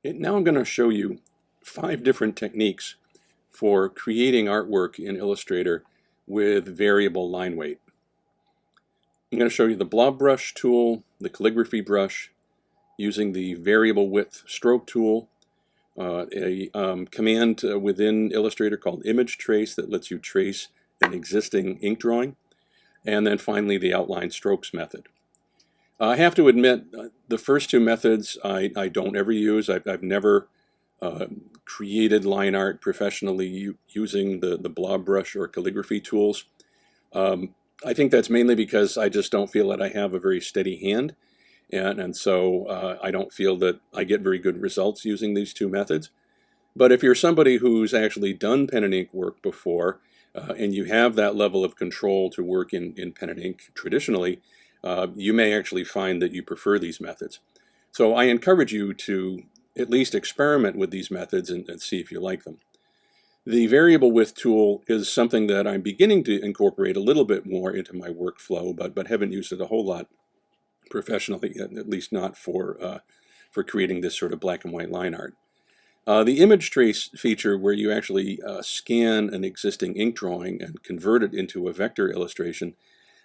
Now I'm going to show you 5 different techniques for creating artwork in Illustrator with variable line weight. I'm going to show you the blob brush tool, the calligraphy brush, using the variable width stroke tool, a command within Illustrator called image trace that lets you trace an existing ink drawing, and then finally the outline strokes method. I have to admit, the first 2 methods I don't ever use. I've never created line art professionally using the blob brush or calligraphy tools. I think that's mainly because I just don't feel that I have a very steady hand, and so I don't feel that I get very good results using these 2 methods. But if you're somebody who's actually done pen and ink work before, and you have that level of control to work in pen and ink traditionally, you may actually find that you prefer these methods. So I encourage you to at least experiment with these methods and see if you like them. The variable width tool is something that I'm beginning to incorporate a little bit more into my workflow, but haven't used it a whole lot professionally, at least not for creating this sort of black and white line art. The image trace feature, where you actually scan an existing ink drawing and convert it into a vector illustration,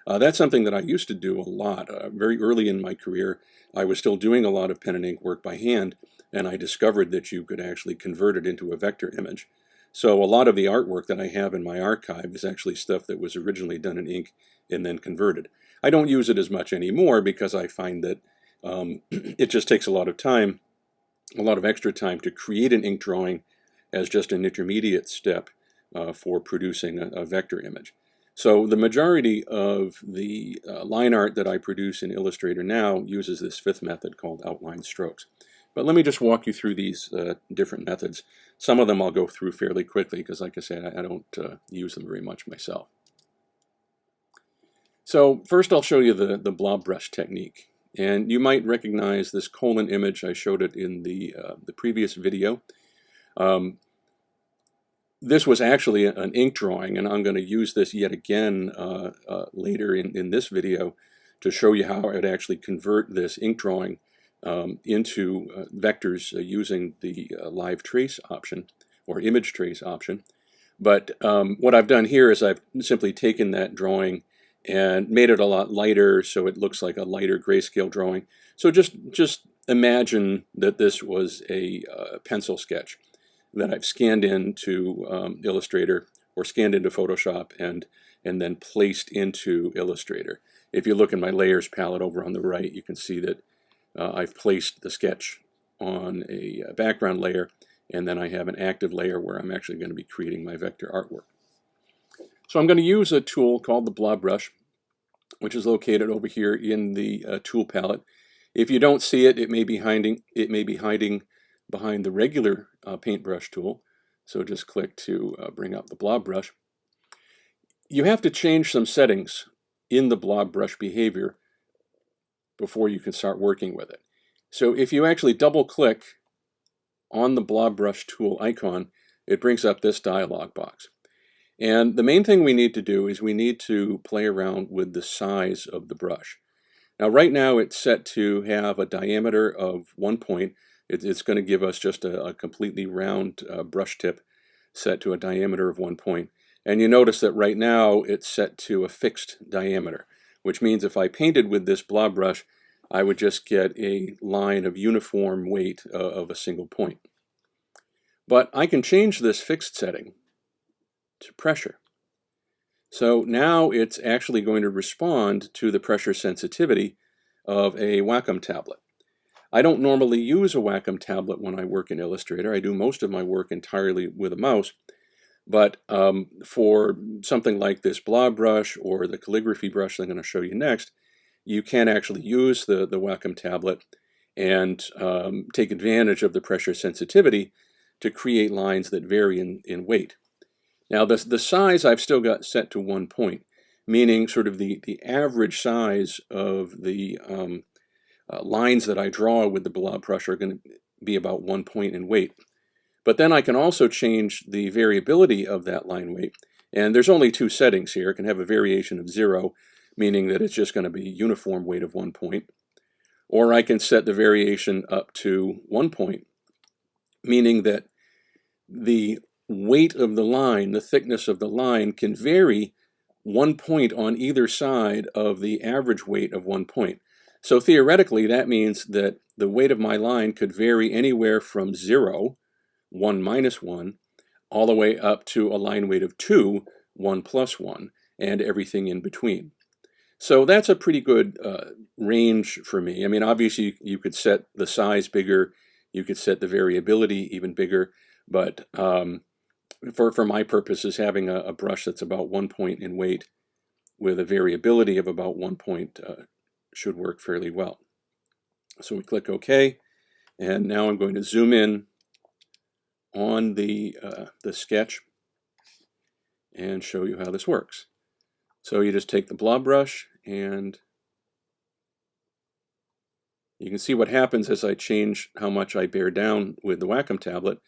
that's something that I used to do a lot. Very early in my career, I was still doing a lot of pen and ink work by hand, and I discovered that you could actually convert it into a vector image. So a lot of the artwork that I have in my archive is actually stuff that was originally done in ink and then converted. I don't use it as much anymore because I find that it just takes a lot of time, a lot of extra time to create an ink drawing as just an intermediate step for producing a vector image. So the majority of the line art that I produce in Illustrator now uses this 5th method called outline strokes. But let me just walk you through these different methods. Some of them I'll go through fairly quickly because, like I said, I don't use them very much myself. So first I'll show you the blob brush technique. And you might recognize this colon image. I showed it in the previous video. This was actually an ink drawing, and I'm going to use this yet again later in this video to show you how I'd actually convert this ink drawing into vectors using the live trace option or image trace option. But what I've done here is I've simply taken that drawing and made it a lot lighter so it looks like a lighter grayscale drawing. So just imagine that this was a pencil sketch that I've scanned into Illustrator or scanned into Photoshop and then placed into Illustrator. If you look in my layers palette over on the right, you can see that I've placed the sketch on a background layer, and then I have an active layer where I'm actually going to be creating my vector artwork. So I'm going to use a tool called the blob brush, which is located over here in the tool palette. If you don't see it, it may be hiding behind the regular paintbrush tool. So just click to bring up the blob brush. You have to change some settings in the blob brush behavior before you can start working with it. So if you actually double click on the blob brush tool icon, it brings up this dialog box. And the main thing we need to do is we need to play around with the size of the brush. Now right now it's set to have a diameter of 1 point. It's going to give us just a completely round brush tip set to a diameter of 1 point. And you notice that right now it's set to a fixed diameter, which means if I painted with this blob brush, I would just get a line of uniform weight of a single point. But I can change this fixed setting to pressure. So now it's actually going to respond to the pressure sensitivity of a Wacom tablet. I don't normally use a Wacom tablet when I work in Illustrator. I do most of my work entirely with a mouse. But for something like this blob brush or the calligraphy brush that I'm going to show you next, you can actually use the Wacom tablet and take advantage of the pressure sensitivity to create lines that vary in weight. Now the size I've still got set to 1 point, meaning sort of the average size of the lines that I draw with the blob brush are going to be about 1 point in weight. But then I can also change the variability of that line weight. And there's only 2 settings here. It can have a variation of 0, meaning that it's just going to be uniform weight of 1 point. Or I can set the variation up to 1 point, meaning that the weight of the line, the thickness of the line, can vary 1 point on either side of the average weight of 1 point. So theoretically, that means that the weight of my line could vary anywhere from 0, 1 minus 1, all the way up to a line weight of 2, 1 plus 1, and everything in between. So that's a pretty good range for me. I mean, obviously, you could set the size bigger, you could set the variability even bigger, but for my purposes, having a brush that's about 1 point in weight with a variability of about 1 point should work fairly well. So we click OK, and now I'm going to zoom in on the sketch and show you how this works. So you just take the blob brush, and you can see what happens as I change how much I bear down with the Wacom tablet.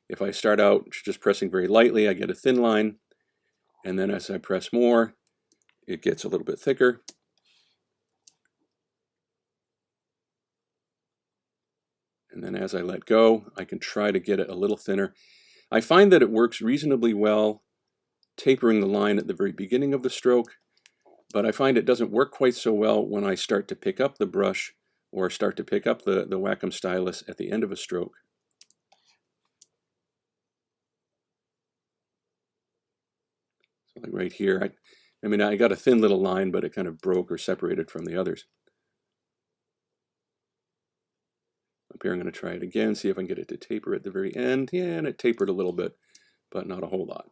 If I start out just pressing very lightly, I get a thin line, and then as I press more, it gets a little bit thicker. And then as I let go, I can try to get it a little thinner. I find that it works reasonably well tapering the line at the very beginning of the stroke, but I find it doesn't work quite so well when I start to pick up the brush or start to pick up the Wacom stylus at the end of a stroke. So like right here, I mean, I got a thin little line, but it kind of broke or separated from the others. Up here, I'm going to try it again, see if I can get it to taper at the very end. Yeah, and it tapered a little bit, but not a whole lot.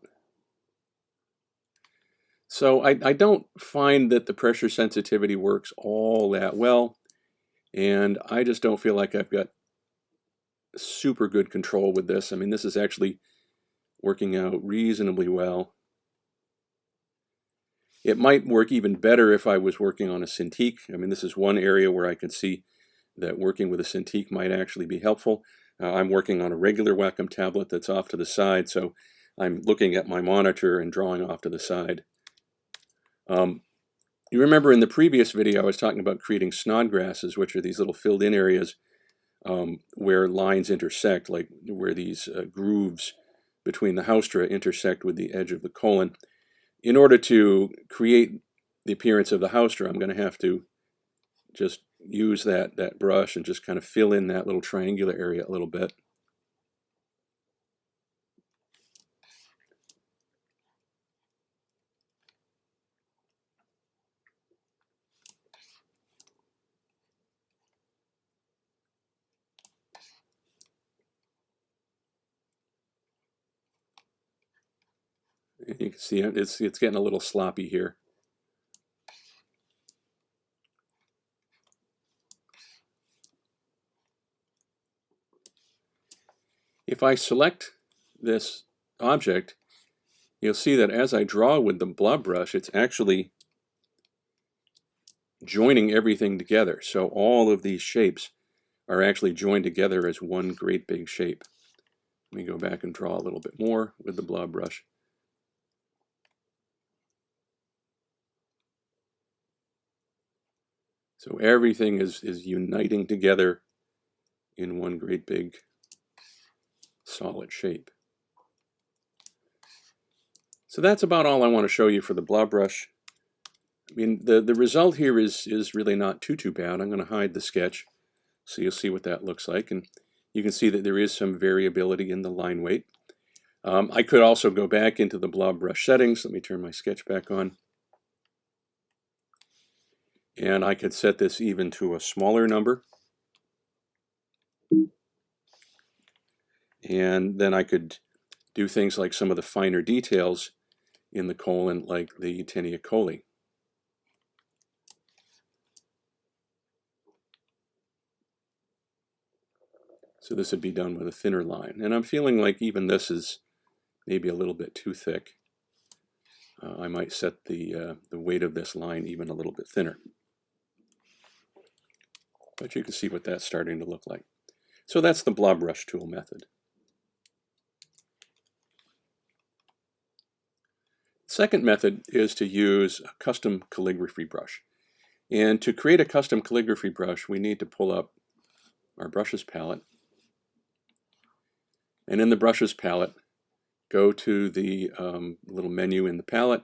So I don't find that the pressure sensitivity works all that well, and I just don't feel like I've got super good control with this. I mean, this is actually working out reasonably well. It might work even better if I was working on a Cintiq. I mean, this is one area where I can see that working with a Cintiq might actually be helpful. I'm working on a regular Wacom tablet that's off to the side, so I'm looking at my monitor and drawing off to the side. You remember in the previous video I was talking about creating snodgrasses, which are these little filled in areas where lines intersect, like where these grooves between the haustra intersect with the edge of the colon. In order to create the appearance of the haustra, I'm going to have to just use that brush and just kind of fill in that little triangular area a little bit. And you can see it's getting a little sloppy here. If I select this object, you'll see that as I draw with the blob brush, it's actually joining everything together. So all of these shapes are actually joined together as one great big shape. Let me go back and draw a little bit more with the blob brush. So everything is uniting together in one great big solid shape. So that's about all I want to show you for the blob brush. I mean, the result here is really not too bad. I'm going to hide the sketch so you'll see what that looks like. And you can see that there is some variability in the line weight. I could also go back into the blob brush settings. Let me turn my sketch back on. And I could set this even to a smaller number. And then I could do things like some of the finer details in the colon, like the tinea coli. So this would be done with a thinner line. And I'm feeling like even this is maybe a little bit too thick. I might set the weight of this line even a little bit thinner. But you can see what that's starting to look like. So that's the blob brush tool method. Second method is to use a custom calligraphy brush. And to create a custom calligraphy brush, we need to pull up our brushes palette. And in the brushes palette, go to the little menu in the palette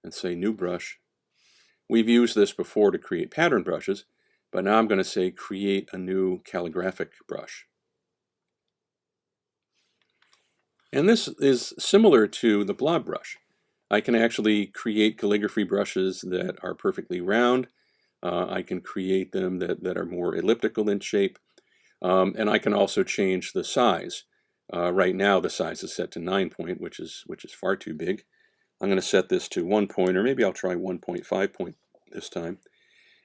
and say New Brush. We've used this before to create pattern brushes, but now I'm going to say create a new calligraphic brush. And this is similar to the blob brush. I can actually create calligraphy brushes that are perfectly round. I can create them that are more elliptical in shape. And I can also change the size. Right now the size is set to 9 point, which is far too big. I'm going to set this to 1 point, or maybe I'll try 1.5 point this time.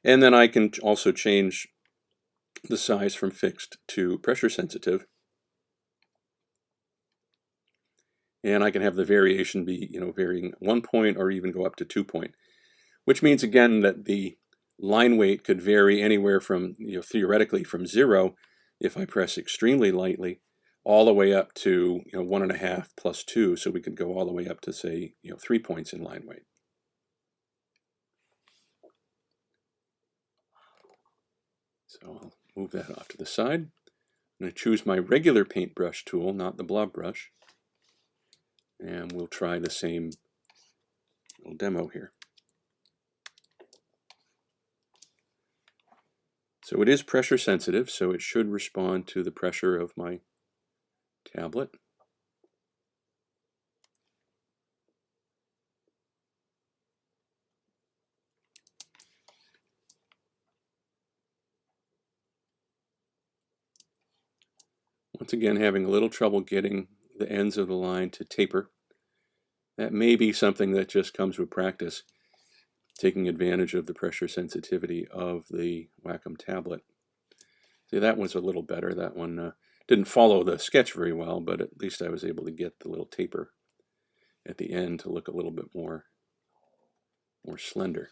And then I can also change the size from fixed to pressure sensitive. And I can have the variation be, varying 1 point or even go up to 2 point, which means again that the line weight could vary anywhere from, theoretically from 0 if I press extremely lightly, all the way up to 1.5 plus 2. So we could go all the way up to, say, 3 points in line weight. So I'll move that off to the side. I'm going to choose my regular paintbrush tool, not the blob brush. And we'll try the same little demo here. So it is pressure sensitive, so it should respond to the pressure of my tablet. Once again, having a little trouble getting the ends of the line to taper. That may be something that just comes with practice, taking advantage of the pressure sensitivity of the Wacom tablet. See, that one's a little better. That one didn't follow the sketch very well, but at least I was able to get the little taper at the end to look a little bit more slender.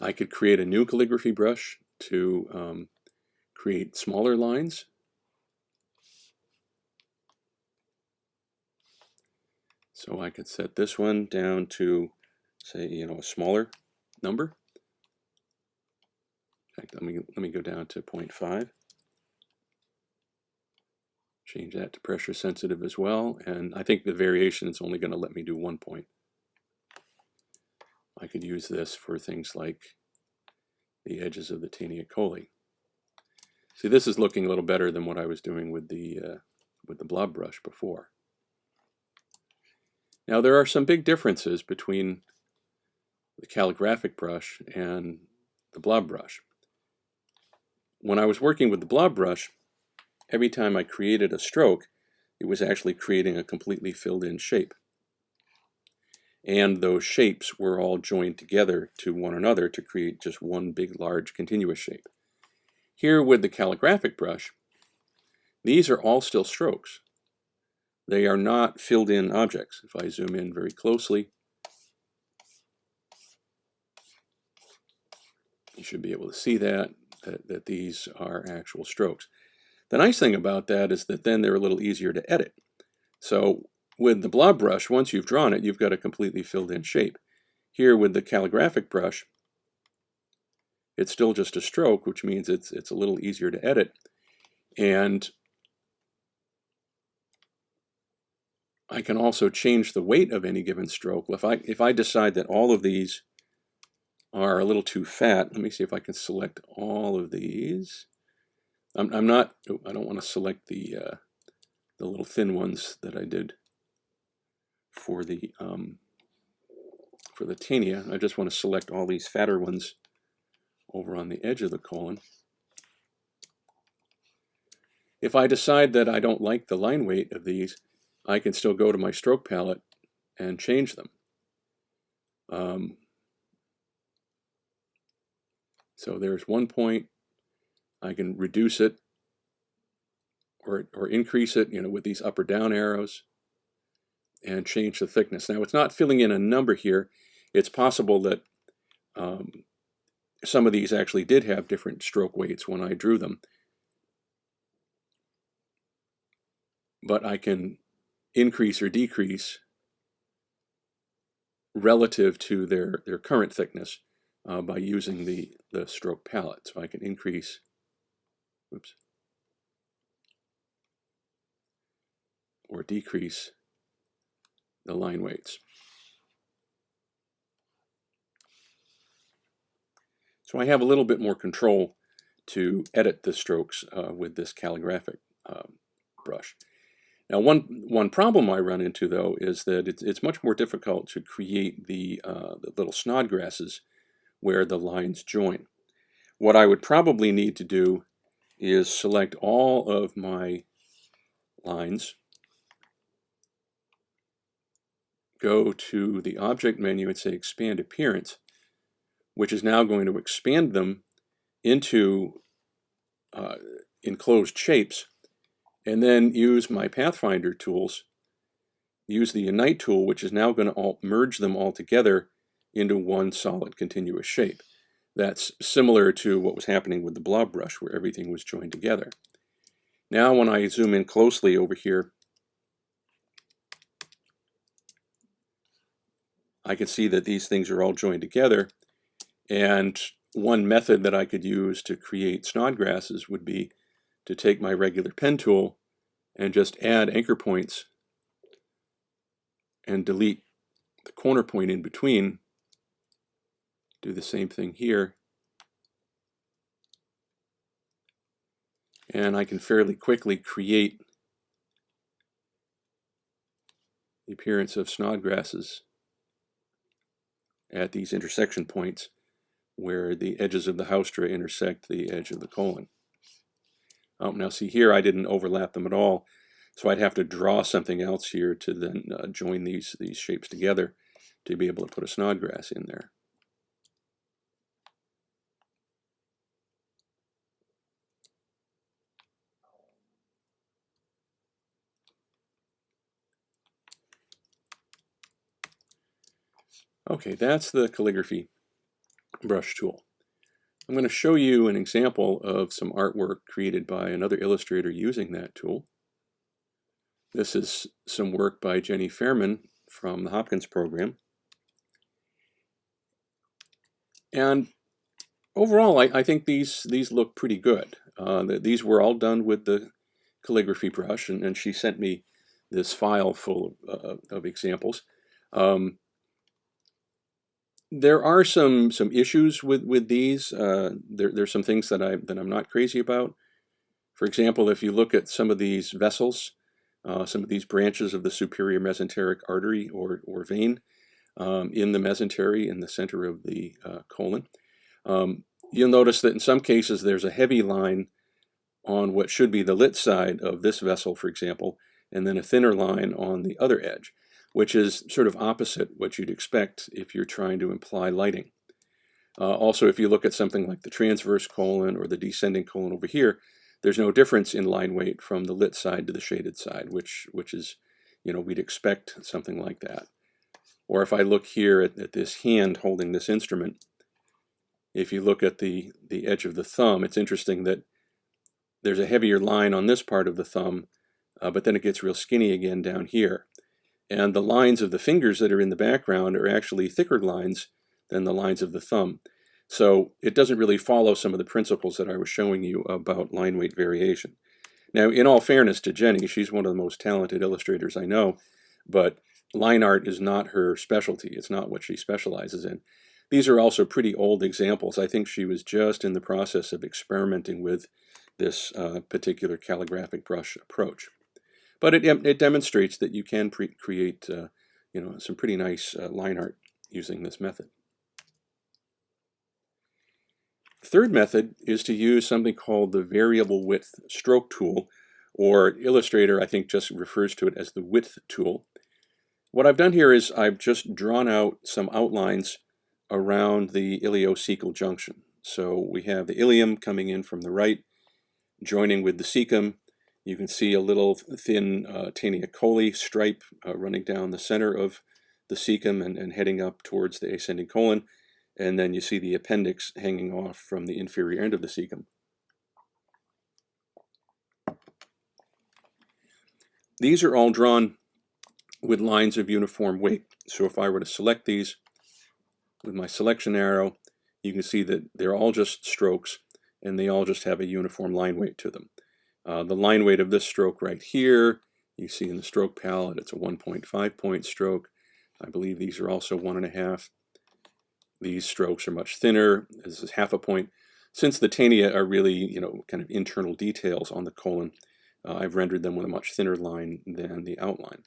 I could create a new calligraphy brush to create smaller lines. So I could set this one down to, say, a smaller number. In fact, let me go down to 0.5. Change that to pressure sensitive as well, and I think the variation is only going to let me do 1 point. I could use this for things like the edges of the Taniacoli. See, this is looking a little better than what I was doing with the blob brush before. Now there are some big differences between the calligraphic brush and the blob brush. When I was working with the blob brush, every time I created a stroke, it was actually creating a completely filled in shape. And those shapes were all joined together to one another to create just one big, large, continuous shape. Here with the calligraphic brush, these are all still strokes. They are not filled in objects. If I zoom in very closely, you should be able to see that these are actual strokes. The nice thing about that is that then they're a little easier to edit. So with the blob brush, once you've drawn it, you've got a completely filled in shape. Here with the calligraphic brush, it's still just a stroke, which means it's a little easier to edit. And I can also change the weight of any given stroke. If I decide that all of these are a little too fat, let me see if I can select all of these. I don't want to select the little thin ones that I did for the Tania. I just want to select all these fatter ones over on the edge of the colon. If I decide that I don't like the line weight of these, I can still go to my stroke palette and change them. So there's 1 point. I can reduce it or increase it, with these up or down arrows, and change the thickness. Now it's not filling in a number here. It's possible that some of these actually did have different stroke weights when I drew them. but I can increase or decrease relative to their current thickness by using the stroke palette. So I can increase, oops, or decrease the line weights. So I have a little bit more control to edit the strokes with this calligraphic brush. Now, one problem I run into, though, is that it's much more difficult to create the little snodgrasses where the lines join. What I would probably need to do is select all of my lines, go to the Object menu and say Expand Appearance, which is now going to expand them into enclosed shapes, and then use my Pathfinder tools, use the Unite tool, which is now going to merge them all together into one solid continuous shape. That's similar to what was happening with the blob brush, where everything was joined together. Now when I zoom in closely over here, I can see that these things are all joined together, and one method that I could use to create snodgrasses would be to take my regular pen tool and just add anchor points and delete the corner point in between. Do the same thing here. And I can fairly quickly create the appearance of snodgrasses at these intersection points where the edges of the haustra intersect the edge of the colon. Now see here, I didn't overlap them at all, so I'd have to draw something else here to then join these shapes together to be able to put a snodgrass in there. Okay, that's the calligraphy brush tool. I'm going to show you an example of some artwork created by another illustrator using that tool. This is some work by Jenny Fairman from the Hopkins program. And overall, I think these look pretty good. These were all done with the calligraphy brush, and she sent me this file full of examples. There are some issues with these. There's some things that I'm not crazy about. For example, if you look at some of these vessels, some of these branches of the superior mesenteric artery or vein in the mesentery in the center of the colon, you'll notice that in some cases there's a heavy line on what should be the lit side of this vessel, for example, and then a thinner line on the other edge, which is sort of opposite what you'd expect if you're trying to imply lighting. Also, if you look at something like the transverse colon or the descending colon over here, there's no difference in line weight from the lit side to the shaded side, which is, we'd expect something like that. Or if I look here at this hand holding this instrument, if you look at the edge of the thumb, it's interesting that there's a heavier line on this part of the thumb, but then it gets real skinny again down here. And the lines of the fingers that are in the background are actually thicker lines than the lines of the thumb. So it doesn't really follow some of the principles that I was showing you about line weight variation. Now, in all fairness to Jenny, she's one of the most talented illustrators I know, but line art is not her specialty. It's not what she specializes in. These are also pretty old examples. I think she was just in the process of experimenting with this particular calligraphic brush approach. But it demonstrates that you can create some pretty nice line art using this method. The third method is to use something called the variable width stroke tool, or Illustrator I think just refers to it as the width tool. What I've done here is I've just drawn out some outlines around the iliocecal junction. So we have the ilium coming in from the right, joining with the cecum. You can see a little thin taenia coli stripe running down the center of the cecum and heading up towards the ascending colon. And then you see the appendix hanging off from the inferior end of the cecum. these are all drawn with lines of uniform weight. So if I were to select these with my selection arrow, you can see that they're all just strokes and they all just have a uniform line weight to them. The line weight of this stroke right here, you see in the stroke palette, it's a 1.5 point stroke. I believe these are also 1.5. These strokes are much thinner. This is 0.5 point. Since the taenia are really, kind of internal details on the colon, I've rendered them with a much thinner line than the outline.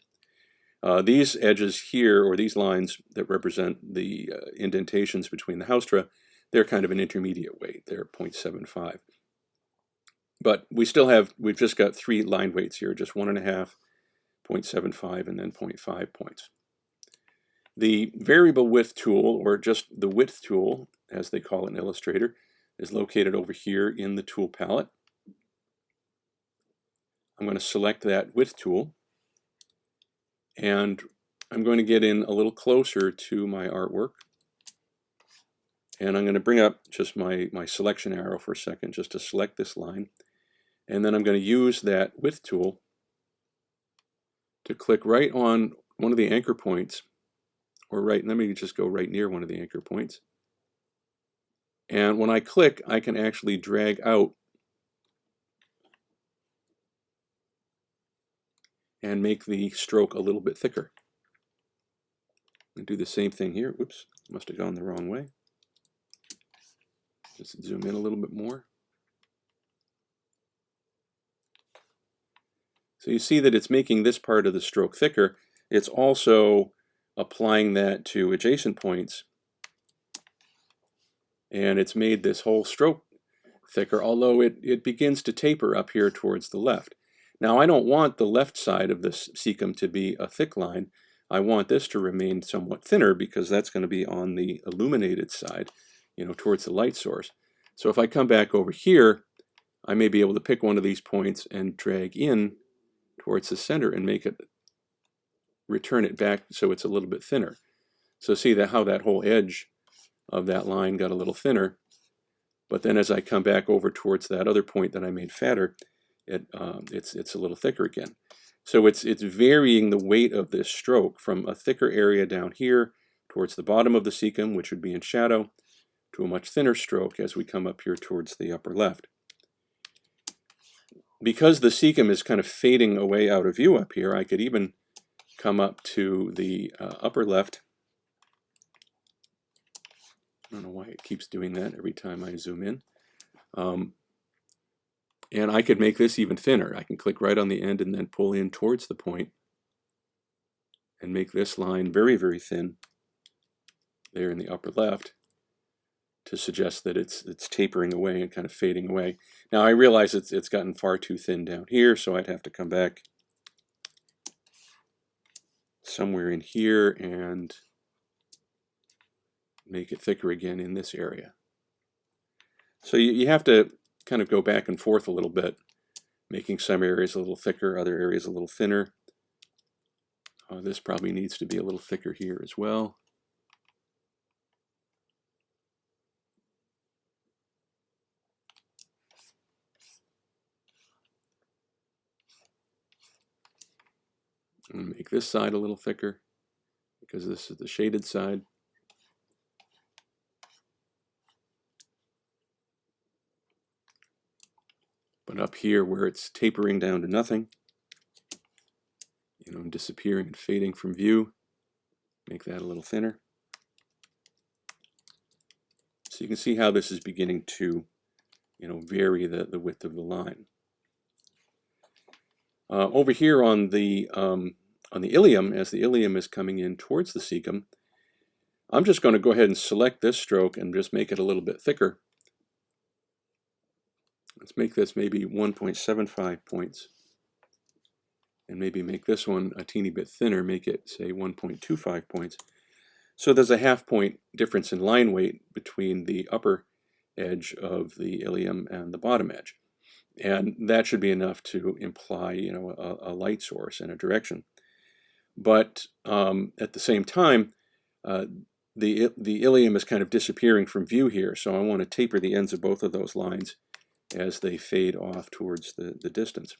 These edges here, or these lines that represent the indentations between the haustra, they're kind of an intermediate weight. They're 0.75. But we've just got 3 line weights here, just 1.5, 0.75, and then 0.5 points. The variable width tool, or just the width tool, as they call it in Illustrator, is located over here in the tool palette. I'm going to select that width tool, and I'm going to get in a little closer to my artwork. And I'm going to bring up just my selection arrow for a second just to select this line. And then I'm going to use that width tool to click right on one of the anchor points, let me just go right near one of the anchor points. And when I click, I can actually drag out and make the stroke a little bit thicker. And do the same thing here. Whoops, must have gone the wrong way. Just zoom in a little bit more. So you see that it's making this part of the stroke thicker. It's also applying that to adjacent points. And it's made this whole stroke thicker, although it begins to taper up here towards the left. Now I don't want the left side of this cecum to be a thick line. I want this to remain somewhat thinner because that's going to be on the illuminated side, towards the light source. So if I come back over here, I may be able to pick one of these points and drag in towards the center and return it back so it's a little bit thinner. So see how that whole edge of that line got a little thinner, but then as I come back over towards that other point that I made fatter, it's a little thicker again. So it's varying the weight of this stroke from a thicker area down here towards the bottom of the cecum, which would be in shadow, to a much thinner stroke as we come up here towards the upper left. Because the cecum is kind of fading away out of view up here, I could even come up to the upper left. I don't know why it keeps doing that every time I zoom in. And I could make this even thinner. I can click right on the end and then pull in towards the point and make this line very, very thin there in the upper left to suggest that it's tapering away and kind of fading away. Now I realize it's gotten far too thin down here, so I'd have to come back somewhere in here and make it thicker again in this area. So you have to kind of go back and forth a little bit, making some areas a little thicker, other areas a little thinner. This probably needs to be a little thicker here as well. I'm going to make this side a little thicker because this is the shaded side. But up here where it's tapering down to nothing, and disappearing and fading from view, make that a little thinner. So you can see how this is beginning to, vary the width of the line. Over here on the ilium, as the ilium is coming in towards the cecum, I'm just going to go ahead and select this stroke and just make it a little bit thicker. Let's make this maybe 1.75 points. And maybe make this one a teeny bit thinner, make it, say, 1.25 points. So there's a 0.5 point difference in line weight between the upper edge of the ilium and the bottom edge. And that should be enough to imply, a light source and a direction. But at the same time, the ilium is kind of disappearing from view here, so I want to taper the ends of both of those lines as they fade off towards the distance.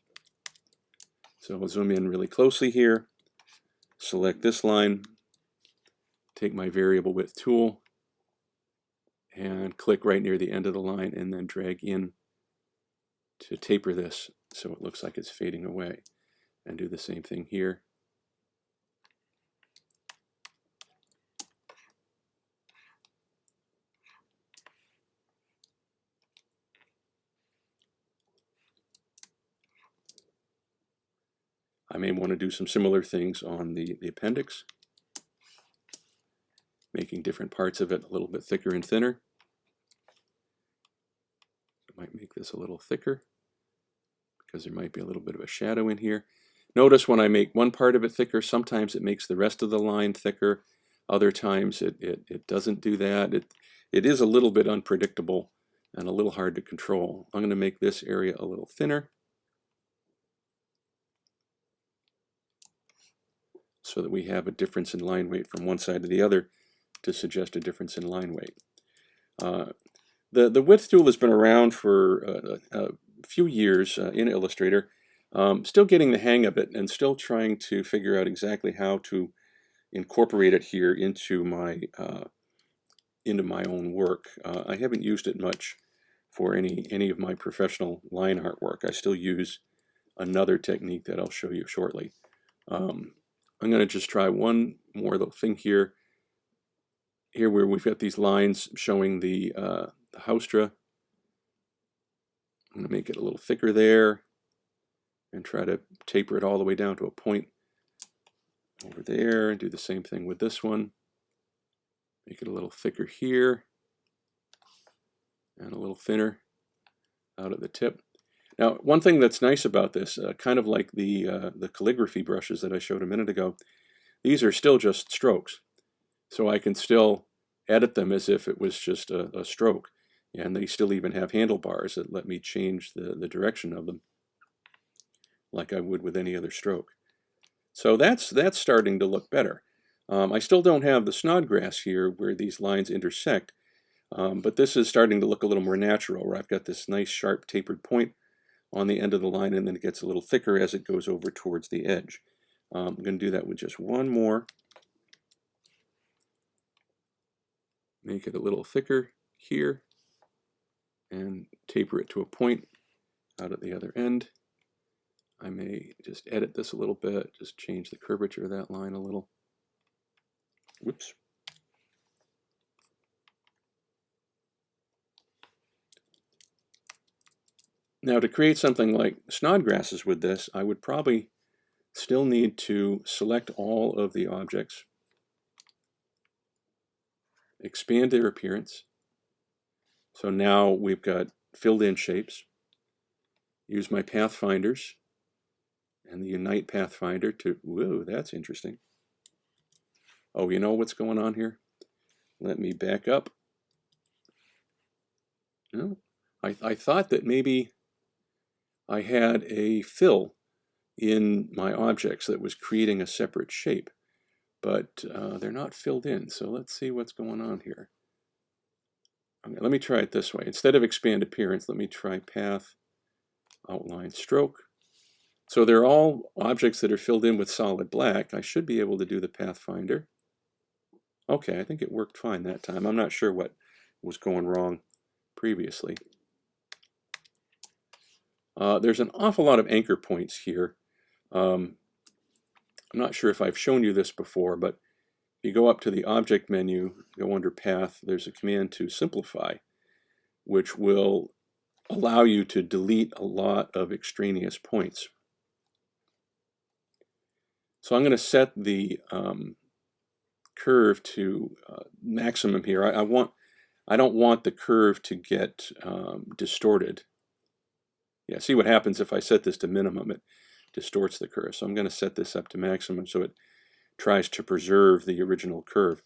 So I'll zoom in really closely here, select this line, take my variable width tool, and click right near the end of the line, and then drag in to taper this so it looks like it's fading away. And do the same thing here. I may want to do some similar things on the appendix, making different parts of it a little bit thicker and thinner. I might make this a little thicker because there might be a little bit of a shadow in here. Notice when I make one part of it thicker, sometimes it makes the rest of the line thicker. Other times it doesn't do that. It is a little bit unpredictable and a little hard to control. I'm going to make this area a little thinner so that we have a difference in line weight from one side to the other to suggest a difference in line weight. The width tool has been around for a few years in Illustrator. Still getting the hang of it and still trying to figure out exactly how to incorporate it here into my own work. I haven't used it much for any of my professional line artwork. I still use another technique that I'll show you shortly. I'm going to just try one more little thing here. Here where we've got these lines showing the haustra. I'm going to make it a little thicker there and try to taper it all the way down to a point over there, and do the same thing with this one. Make it a little thicker here and a little thinner out at the tip. Now, one thing that's nice about this, kind of like the calligraphy brushes that I showed a minute ago, these are still just strokes. So I can still edit them as if it was just a stroke. And they still even have handlebars that let me change the direction of them like I would with any other stroke. So that's starting to look better. I still don't have the Snodgrass here where these lines intersect, but this is starting to look a little more natural, where I've got this nice sharp tapered point on the end of the line, and then it gets a little thicker as it goes over towards the edge. I'm going to do that with just one more. Make it a little thicker here and taper it to a point out at the other end. I may just edit this a little bit, just change the curvature of that line a little. Whoops. Now, to create something like Snodgrasses with this, I would probably still need to select all of the objects, expand their appearance. So now we've got filled in shapes. Use my pathfinders and the Unite Pathfinder to, whoa, that's interesting. Oh, you know what's going on here? Let me back up. No, I thought that maybe I had a fill in my objects that was creating a separate shape, but they're not filled in. So let's see what's going on here. Okay, let me try it this way. Instead of expand appearance, let me try path, outline, stroke. So they're all objects that are filled in with solid black. I should be able to do the Pathfinder. Okay, I think it worked fine that time. I'm not sure what was going wrong previously. There's an awful lot of anchor points here. I'm not sure if I've shown you this before, but if you go up to the Object menu, go under Path, there's a command to simplify, which will allow you to delete a lot of extraneous points. So I'm going to set the curve to maximum here. I don't want the curve to get distorted. Yeah, see what happens if I set this to minimum, it distorts the curve. So I'm going to set this up to maximum so it tries to preserve the original curve.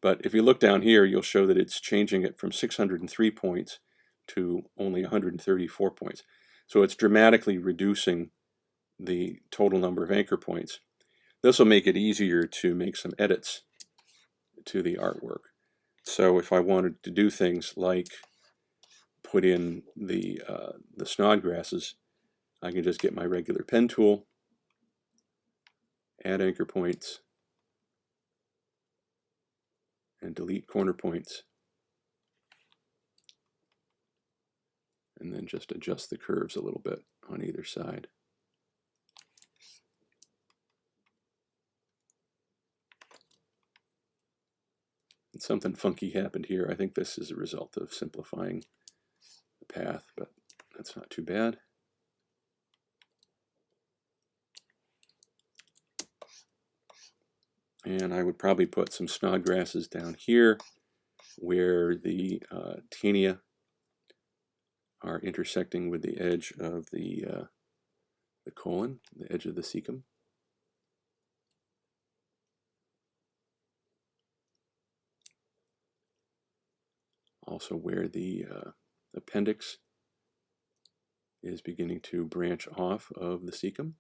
But if you look down here, you'll show that it's changing it from 603 points to only 134 points. So it's dramatically reducing the total number of anchor points. This will make it easier to make some edits to the artwork. So if I wanted to do things like put in the Snodgrasses, I can just get my regular pen tool add anchor points, and delete corner points. And then just adjust the curves a little bit on either side. And something funky happened here. I think this is a result of simplifying the path, but that's not too bad. And I would probably put some snodgrasses down here where the taenia are intersecting with the edge of the colon, the edge of the cecum. Also where the appendix is beginning to branch off of the cecum.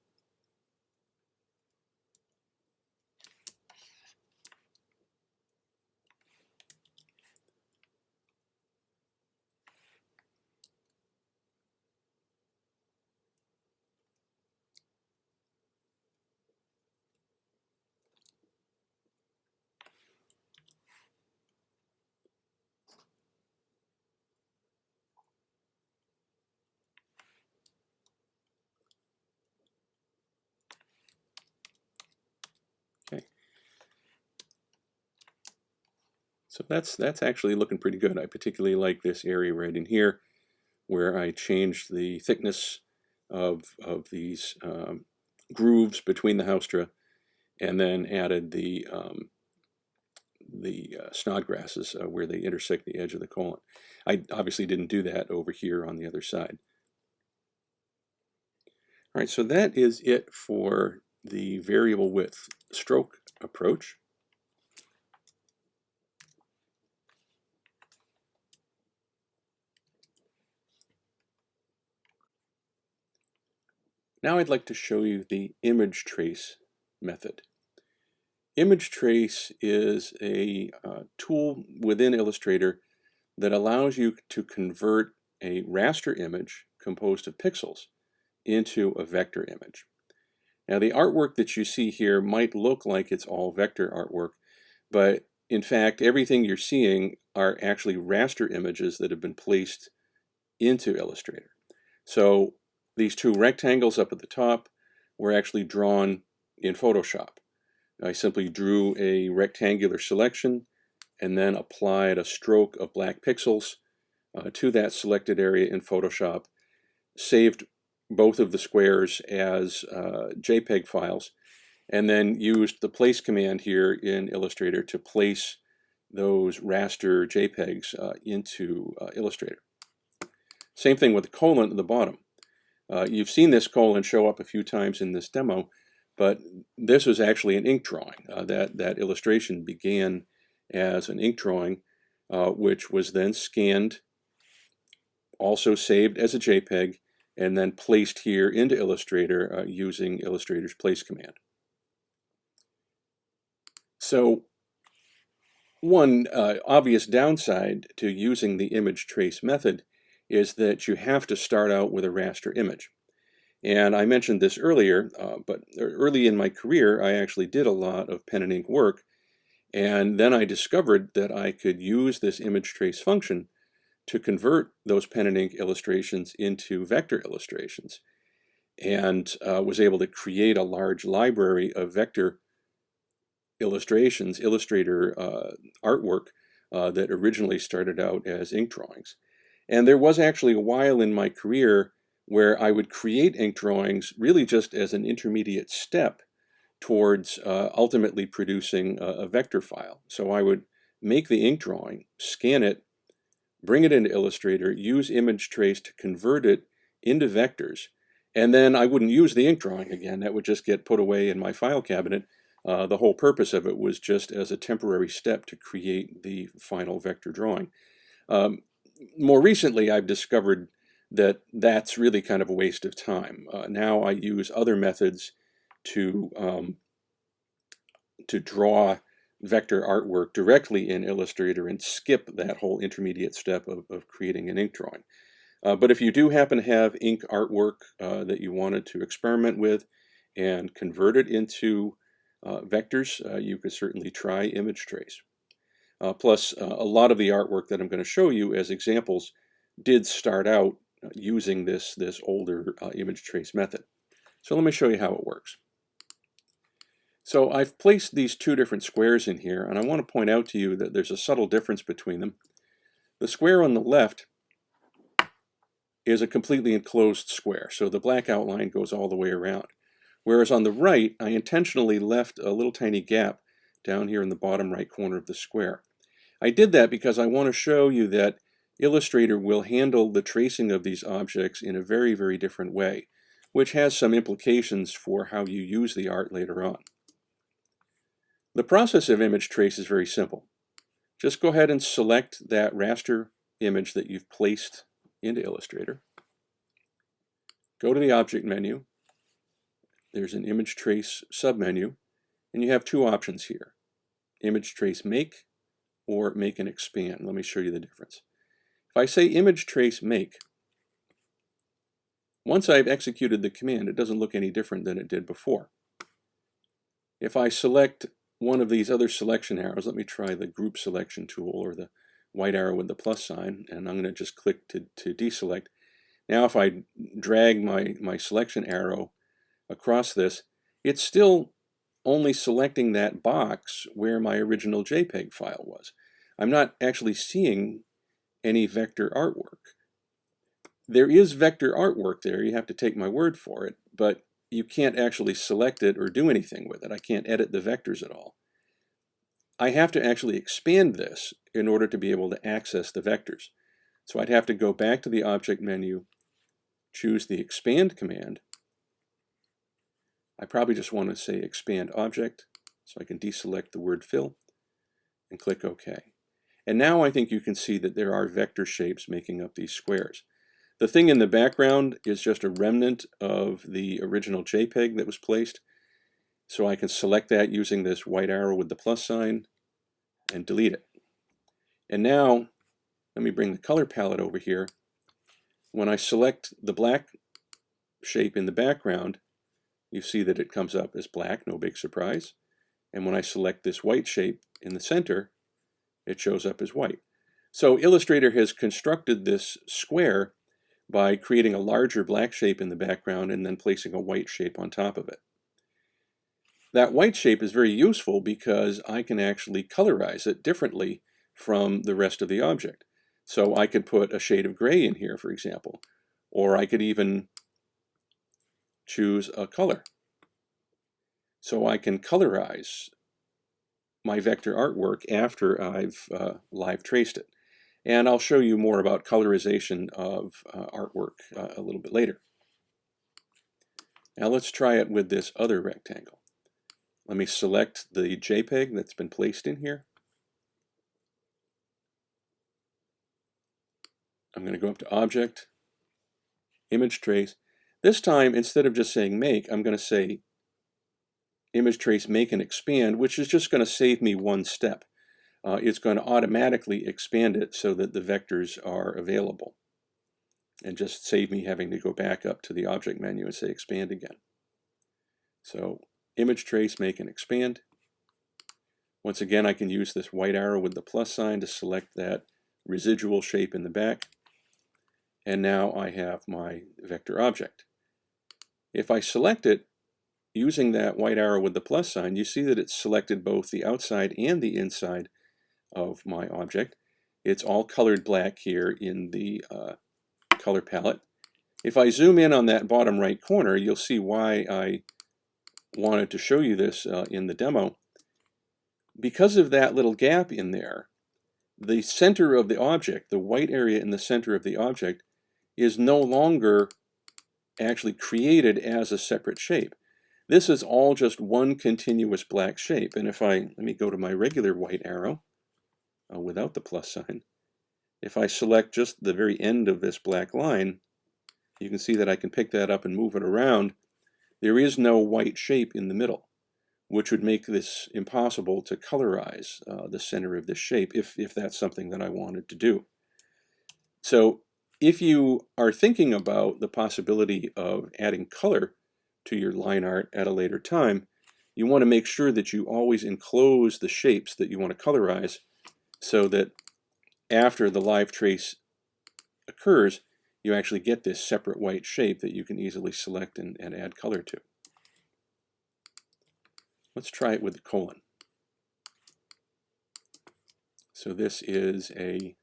Okay. So that's actually looking pretty good. I particularly like this area right in here where I changed the thickness of these grooves between the haustra and then added the snodgrasses where they intersect the edge of the colon. I obviously didn't do that over here on the other side. All right, so that is it for the variable width stroke approach. Now I'd like to show you the image trace method. Image trace is a tool within Illustrator that allows you to convert a raster image composed of pixels into a vector image. Now the artwork that you see here might look like it's all vector artwork, but in fact everything you're seeing are actually raster images that have been placed into Illustrator. So these two rectangles up at the top were actually drawn in Photoshop. I simply drew a rectangular selection and then applied a stroke of black pixels to that selected area in Photoshop, saved both of the squares as JPEG files, and then used the place command here in Illustrator to place those raster JPEGs into Illustrator. Same thing with the colon at the bottom. You've seen this colon show up a few times in this demo, but this was actually an ink drawing. That illustration began as an ink drawing, which was then scanned, also saved as a JPEG, and then placed here into Illustrator using Illustrator's place command. So one obvious downside to using the image trace method is that you have to start out with a raster image. And I mentioned this earlier, but early in my career, I actually did a lot of pen and ink work. And then I discovered that I could use this image trace function to convert those pen and ink illustrations into vector illustrations, and was able to create a large library of vector illustrations, Illustrator artwork that originally started out as ink drawings. And there was actually a while in my career where I would create ink drawings really just as an intermediate step towards ultimately producing a vector file. So I would make the ink drawing, scan it, bring it into Illustrator, use image trace to convert it into vectors, and then I wouldn't use the ink drawing again. That would just get put away in my file cabinet. The whole purpose of it was just as a temporary step to create the final vector drawing. More recently, I've discovered that that's really kind of a waste of time. Now I use other methods to draw vector artwork directly in Illustrator and skip that whole intermediate step of creating an ink drawing. But if you do happen to have ink artwork that you wanted to experiment with and convert it into vectors, you could certainly try image trace. Plus, a lot of the artwork that I'm going to show you as examples did start out using this older image trace method. So let me show you how it works. So I've placed these two different squares in here, and I want to point out to you that there's a subtle difference between them. The square on the left is a completely enclosed square, so the black outline goes all the way around. Whereas on the right, I intentionally left a little tiny gap down here in the bottom right corner of the square. I did that because I want to show you that Illustrator will handle the tracing of these objects in a very, very different way, which has some implications for how you use the art later on. The process of image trace is very simple. Just go ahead and select that raster image that you've placed into Illustrator. Go to the Object menu. There's an Image Trace submenu, and you have two options here. Image Trace Make or Make and Expand. Let me show you the difference. If I say Image Trace Make, once I've executed the command, it doesn't look any different than it did before. If I select one of these other selection arrows, let me try the Group Selection tool or the white arrow with the plus sign, and I'm going to just click to deselect. Now if I drag my selection arrow across this, it's still only selecting that box where my original JPEG file was. I'm not actually seeing any vector artwork. There is vector artwork there, you have to take my word for it, but you can't actually select it or do anything with it. I can't edit the vectors at all. I have to actually expand this in order to be able to access the vectors. So I'd have to go back to the Object menu, choose the Expand command. I probably just want to say Expand Object, so I can deselect the word Fill and click OK. And now I think you can see that there are vector shapes making up these squares. The thing in the background is just a remnant of the original JPEG that was placed. So I can select that using this white arrow with the plus sign and delete it. And now, let me bring the color palette over here. When I select the black shape in the background, you see that it comes up as black, no big surprise. And when I select this white shape in the center, it shows up as white. So Illustrator has constructed this square by creating a larger black shape in the background and then placing a white shape on top of it. That white shape is very useful because I can actually colorize it differently from the rest of the object. So I could put a shade of gray in here, for example, or I could even choose a color. So I can colorize my vector artwork after I've live traced it. And I'll show you more about colorization of artwork a little bit later. Now let's try it with this other rectangle. Let me select the JPEG that's been placed in here. I'm going to go up to Object, Image Trace. This time, instead of just saying Make, I'm going to say Image Trace Make and Expand, which is just going to save me one step. It's going to automatically expand it so that the vectors are available, and just save me having to go back up to the Object menu and say Expand again. So Image Trace Make and Expand. Once again, I can use this white arrow with the plus sign to select that residual shape in the back. And now I have my vector object. If I select it using that white arrow with the plus sign, you see that it's selected both the outside and the inside of my object. It's all colored black here in the color palette. If I zoom in on that bottom right corner, you'll see why I wanted to show you this in the demo. Because of that little gap in there, the center of the object, the white area in the center of the object, is no longer actually created as a separate shape. This is all just one continuous black shape. And if let me go to my regular white arrow without the plus sign. If I select just the very end of this black line, you can see that I can pick that up and move it around. There is no white shape in the middle, which would make this impossible to colorize the center of this shape if that's something that I wanted to do. So if you are thinking about the possibility of adding color to your line art at a later time, you want to make sure that you always enclose the shapes that you want to colorize so that after the live trace occurs, you actually get this separate white shape that you can easily select and add color to. Let's try it with the colon. So this is a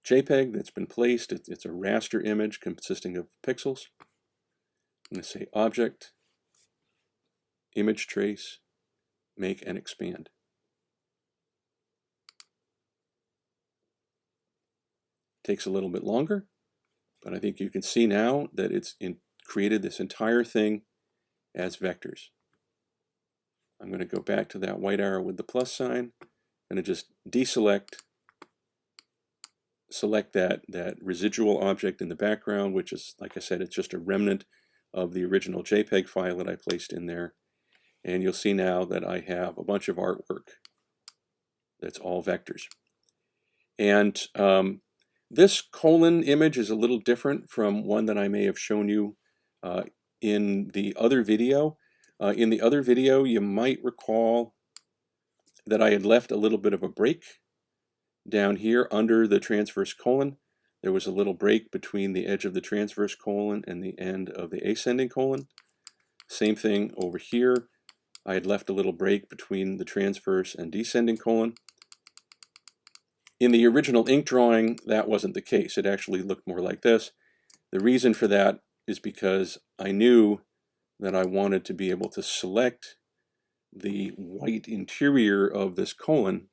JPEG that's been placed. It's a raster image consisting of pixels. I'm going to say Object, Image Trace, Make and Expand. Takes a little bit longer, but I think you can see now that it's created this entire thing as vectors. I'm going to go back to that white arrow with the plus sign. I'm going to just deselect, select that residual object in the background, which is, like I said, it's just a remnant of the original JPEG file that I placed in there. And you'll see now that I have a bunch of artwork that's all vectors. And this colon image is a little different from one that I may have shown you in the other video. In the other video, you might recall that I had left a little bit of a break down here under the transverse colon. There was a little break between the edge of the transverse colon and the end of the ascending colon. Same thing over here. I had left a little break between the transverse and descending colon. In the original ink drawing, that wasn't the case. It actually looked more like this. The reason for that is because I knew that I wanted to be able to select the white interior of this colon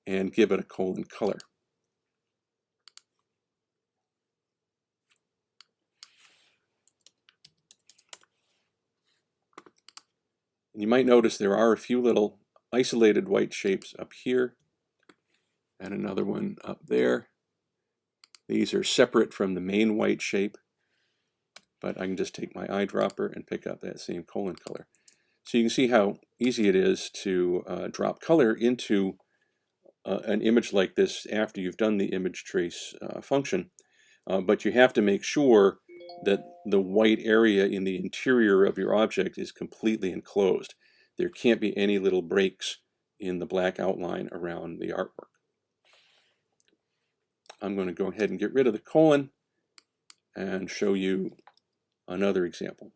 and give it a colon color. And you might notice there are a few little isolated white shapes up here and another one up there. These are separate from the main white shape, but I can just take my eyedropper and pick up that same colon color. So you can see how easy it is to drop color into an image like this after you've done the image trace function. But you have to make sure that the white area in the interior of your object is completely enclosed. There can't be any little breaks in the black outline around the artwork. I'm going to go ahead and get rid of the colon and show you another example.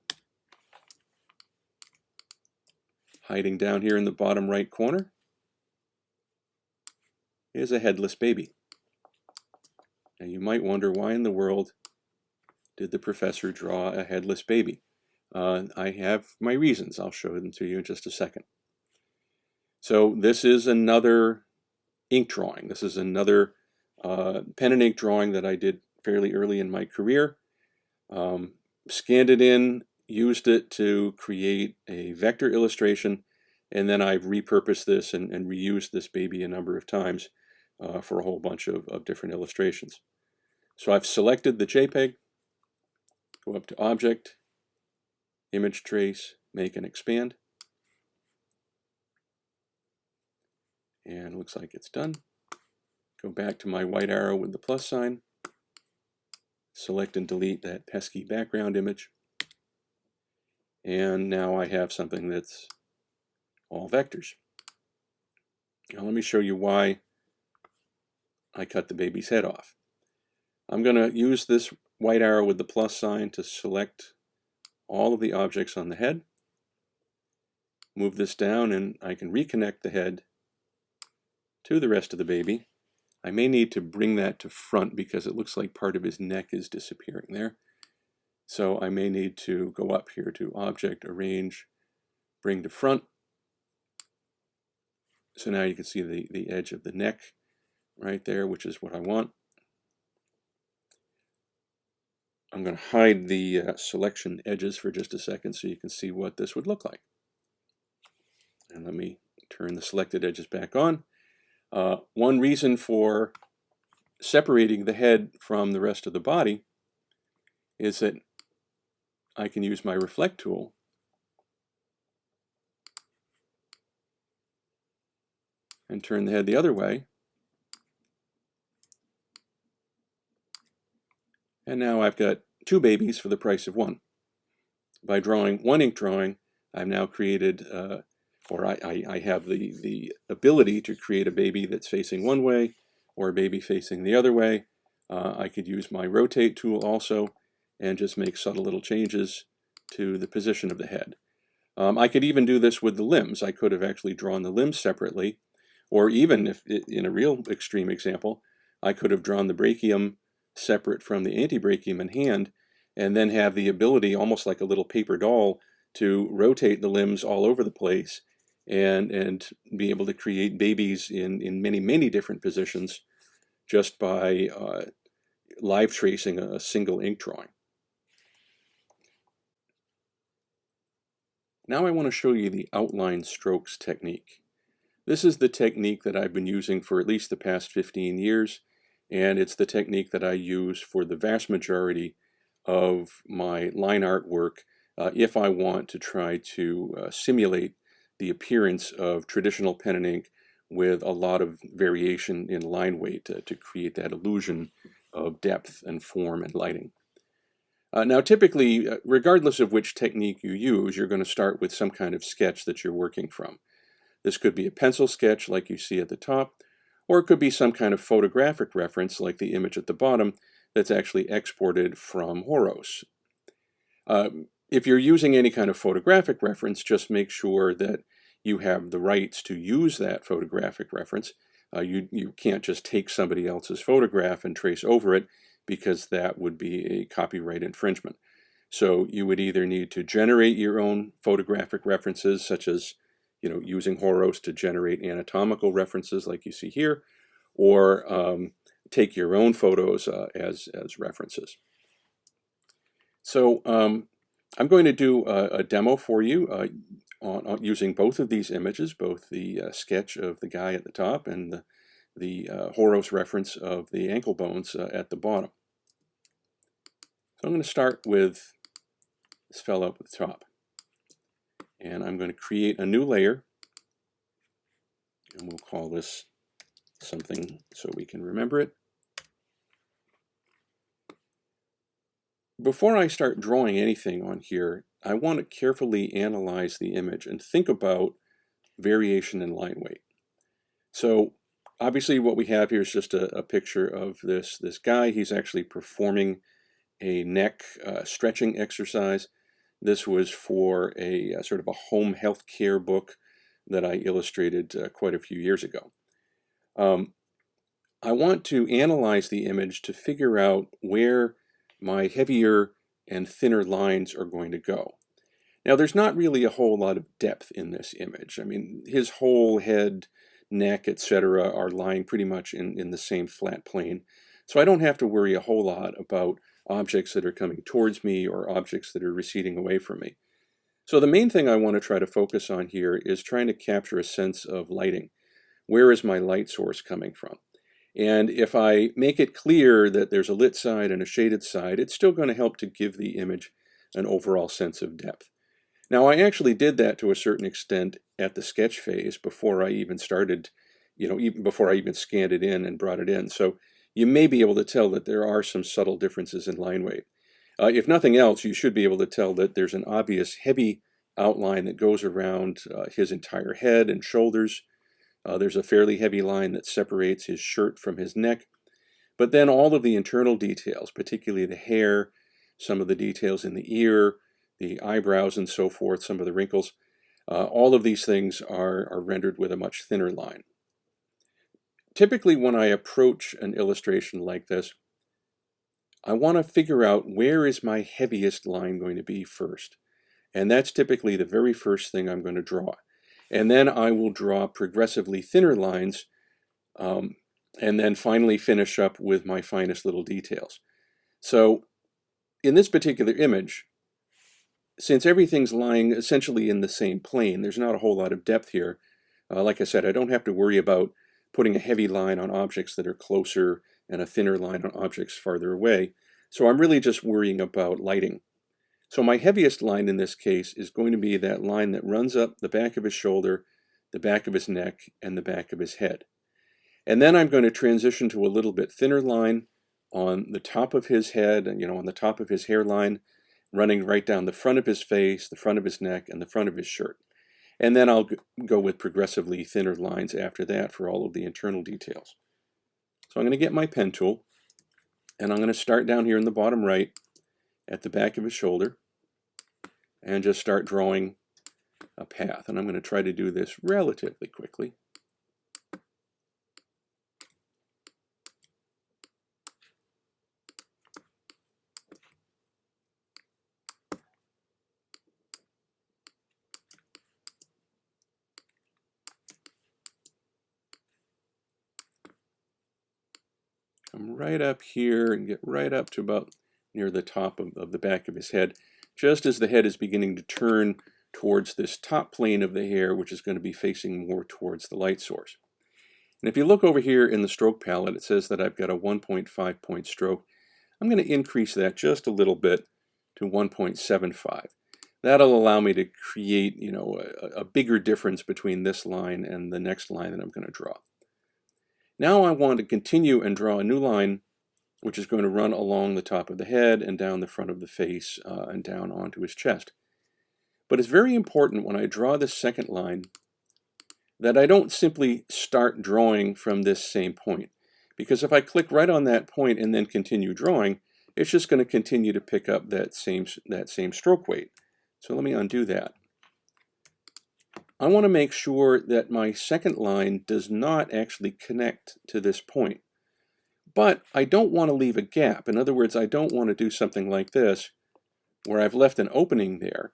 Hiding down here in the bottom right corner is a headless baby. Now you might wonder, why in the world did the professor draw a headless baby? I have my reasons. I'll show them to you in just a second. So this is another ink drawing. This is another pen and ink drawing that I did fairly early in my career. Scanned it in, used it to create a vector illustration, and then I've repurposed this and reused this baby a number of times for a whole bunch of different illustrations. So I've selected the JPEG, go up to Object, Image Trace, Make and Expand. And it looks like it's done. Go back to my white arrow with the plus sign, select and delete that pesky background image. And now I have something that's all vectors. Now let me show you why I cut the baby's head off. I'm going to use this white arrow with the plus sign to select all of the objects on the head. Move this down and I can reconnect the head to the rest of the baby. I may need to bring that to front because it looks like part of his neck is disappearing there. So I may need to go up here to Object, Arrange, Bring to Front. So now you can see the edge of the neck right there, which is what I want. I'm going to hide the selection edges for just a second so you can see what this would look like. And let me turn the selected edges back on. One reason for separating the head from the rest of the body is that I can use my reflect tool and turn the head the other way. And now I've got two babies for the price of one. By drawing one ink drawing, I've now created, or I have the ability to create a baby that's facing one way or a baby facing the other way. I could use my rotate tool also and just make subtle little changes to the position of the head. I could even do this with the limbs. I could have actually drawn the limbs separately, or even if in a real extreme example, I could have drawn the brachium separate from the antebrachium in hand, and then have the ability, almost like a little paper doll, to rotate the limbs all over the place and be able to create babies in many different positions just by live tracing a single ink drawing. Now I want to show you the outline strokes technique. This is the technique that I've been using for at least the past 15 years, and it's the technique that I use for the vast majority of my line art work if I want to try to simulate the appearance of traditional pen and ink with a lot of variation in line weight to create that illusion of depth and form and lighting. Now typically, regardless of which technique you use, you're going to start with some kind of sketch that you're working from. This could be a pencil sketch like you see at the top, or it could be some kind of photographic reference like the image at the bottom that's actually exported from Horos. If you're using any kind of photographic reference, just make sure that you have the rights to use that photographic reference. You can't just take somebody else's photograph and trace over it, because that would be a copyright infringement. So you would either need to generate your own photographic references, such as using Horos to generate anatomical references like you see here, or take your own photos as references. So I'm going to do a demo for you on using both of these images, both the sketch of the guy at the top and the Horos reference of the ankle bones at the bottom. So I'm going to start with this fellow up at the top. And I'm going to create a new layer. And we'll call this something so we can remember it. Before I start drawing anything on here, I want to carefully analyze the image and think about variation in line weight. So obviously what we have here is just a picture of this guy. He's actually performing a neck stretching exercise. This was for a sort of a home health care book that I illustrated quite a few years ago. I want to analyze the image to figure out where my heavier and thinner lines are going to go. Now, there's not really a whole lot of depth in this image. I mean, his whole head, neck, etc. are lying pretty much in the same flat plane. So I don't have to worry a whole lot about objects that are coming towards me or objects that are receding away from me. So the main thing I want to try to focus on here is trying to capture a sense of lighting. Where is my light source coming from? And if I make it clear that there's a lit side and a shaded side, it's still going to help to give the image an overall sense of depth. Now, I actually did that to a certain extent at the sketch phase before I even started, even before I even scanned it in and brought it in. So you may be able to tell that there are some subtle differences in line weight. If nothing else, you should be able to tell that there's an obvious heavy outline that goes around his entire head and shoulders. There's a fairly heavy line that separates his shirt from his neck. But then all of the internal details, particularly the hair, some of the details in the ear, the eyebrows and so forth, some of the wrinkles, all of these things are rendered with a much thinner line. Typically, when I approach an illustration like this, I want to figure out where is my heaviest line going to be first. And that's typically the very first thing I'm going to draw. And then I will draw progressively thinner lines and then finally finish up with my finest little details. So in this particular image, since everything's lying essentially in the same plane, there's not a whole lot of depth here. Like I said, I don't have to worry about putting a heavy line on objects that are closer and a thinner line on objects farther away. So I'm really just worrying about lighting. So my heaviest line in this case is going to be that line that runs up the back of his shoulder, the back of his neck, and the back of his head. And then I'm going to transition to a little bit thinner line on the top of his head, on the top of his hairline, running right down the front of his face, the front of his neck, and the front of his shirt. And then I'll go with progressively thinner lines after that for all of the internal details. So I'm going to get my pen tool, and I'm going to start down here in the bottom right at the back of his shoulder and just start drawing a path. And I'm going to try to do this relatively quickly. Come right up here and get right up to about near the top of the back of his head, just as the head is beginning to turn towards this top plane of the hair, which is going to be facing more towards the light source. And if you look over here in the stroke palette, it says that I've got a 1.5 point stroke. I'm going to increase that just a little bit to 1.75. That'll allow me to create, a bigger difference between this line and the next line that I'm going to draw. Now I want to continue and draw a new line, which is going to run along the top of the head and down the front of the face and down onto his chest. But it's very important when I draw this second line that I don't simply start drawing from this same point. Because if I click right on that point and then continue drawing, it's just going to continue to pick up that same stroke weight. So let me undo that. I want to make sure that my second line does not actually connect to this point. But I don't want to leave a gap. In other words, I don't want to do something like this, where I've left an opening there,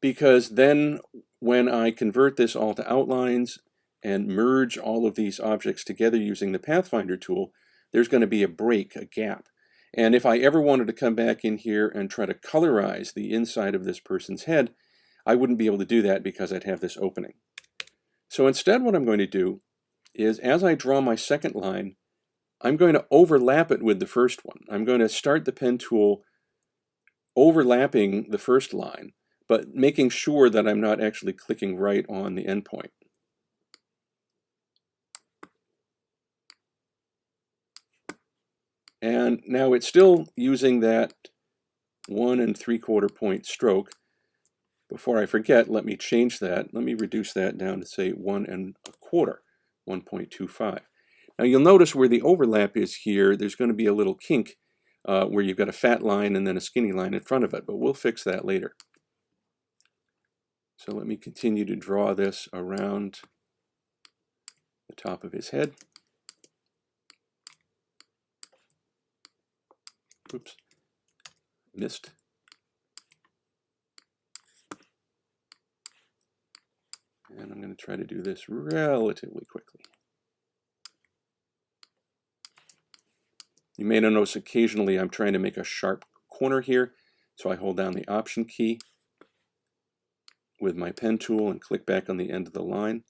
because then when I convert this all to outlines and merge all of these objects together using the Pathfinder tool, there's going to be a break, a gap. And if I ever wanted to come back in here and try to colorize the inside of this person's head, I wouldn't be able to do that because I'd have this opening. So instead what I'm going to do is, as I draw my second line, I'm going to overlap it with the first one. I'm going to start the pen tool overlapping the first line, but making sure that I'm not actually clicking right on the endpoint. And now it's still using that 1 3/4 point stroke. Before I forget, let me change that. Let me reduce that down to, say, 1 1/4, 1.25. Now you'll notice where the overlap is here, there's going to be a little kink where you've got a fat line and then a skinny line in front of it, but we'll fix that later. So let me continue to draw this around the top of his head. Oops, missed. And I'm going to try to do this relatively quickly. You may notice occasionally I'm trying to make a sharp corner here, so I hold down the Option key with my pen tool and click back on the end of the line,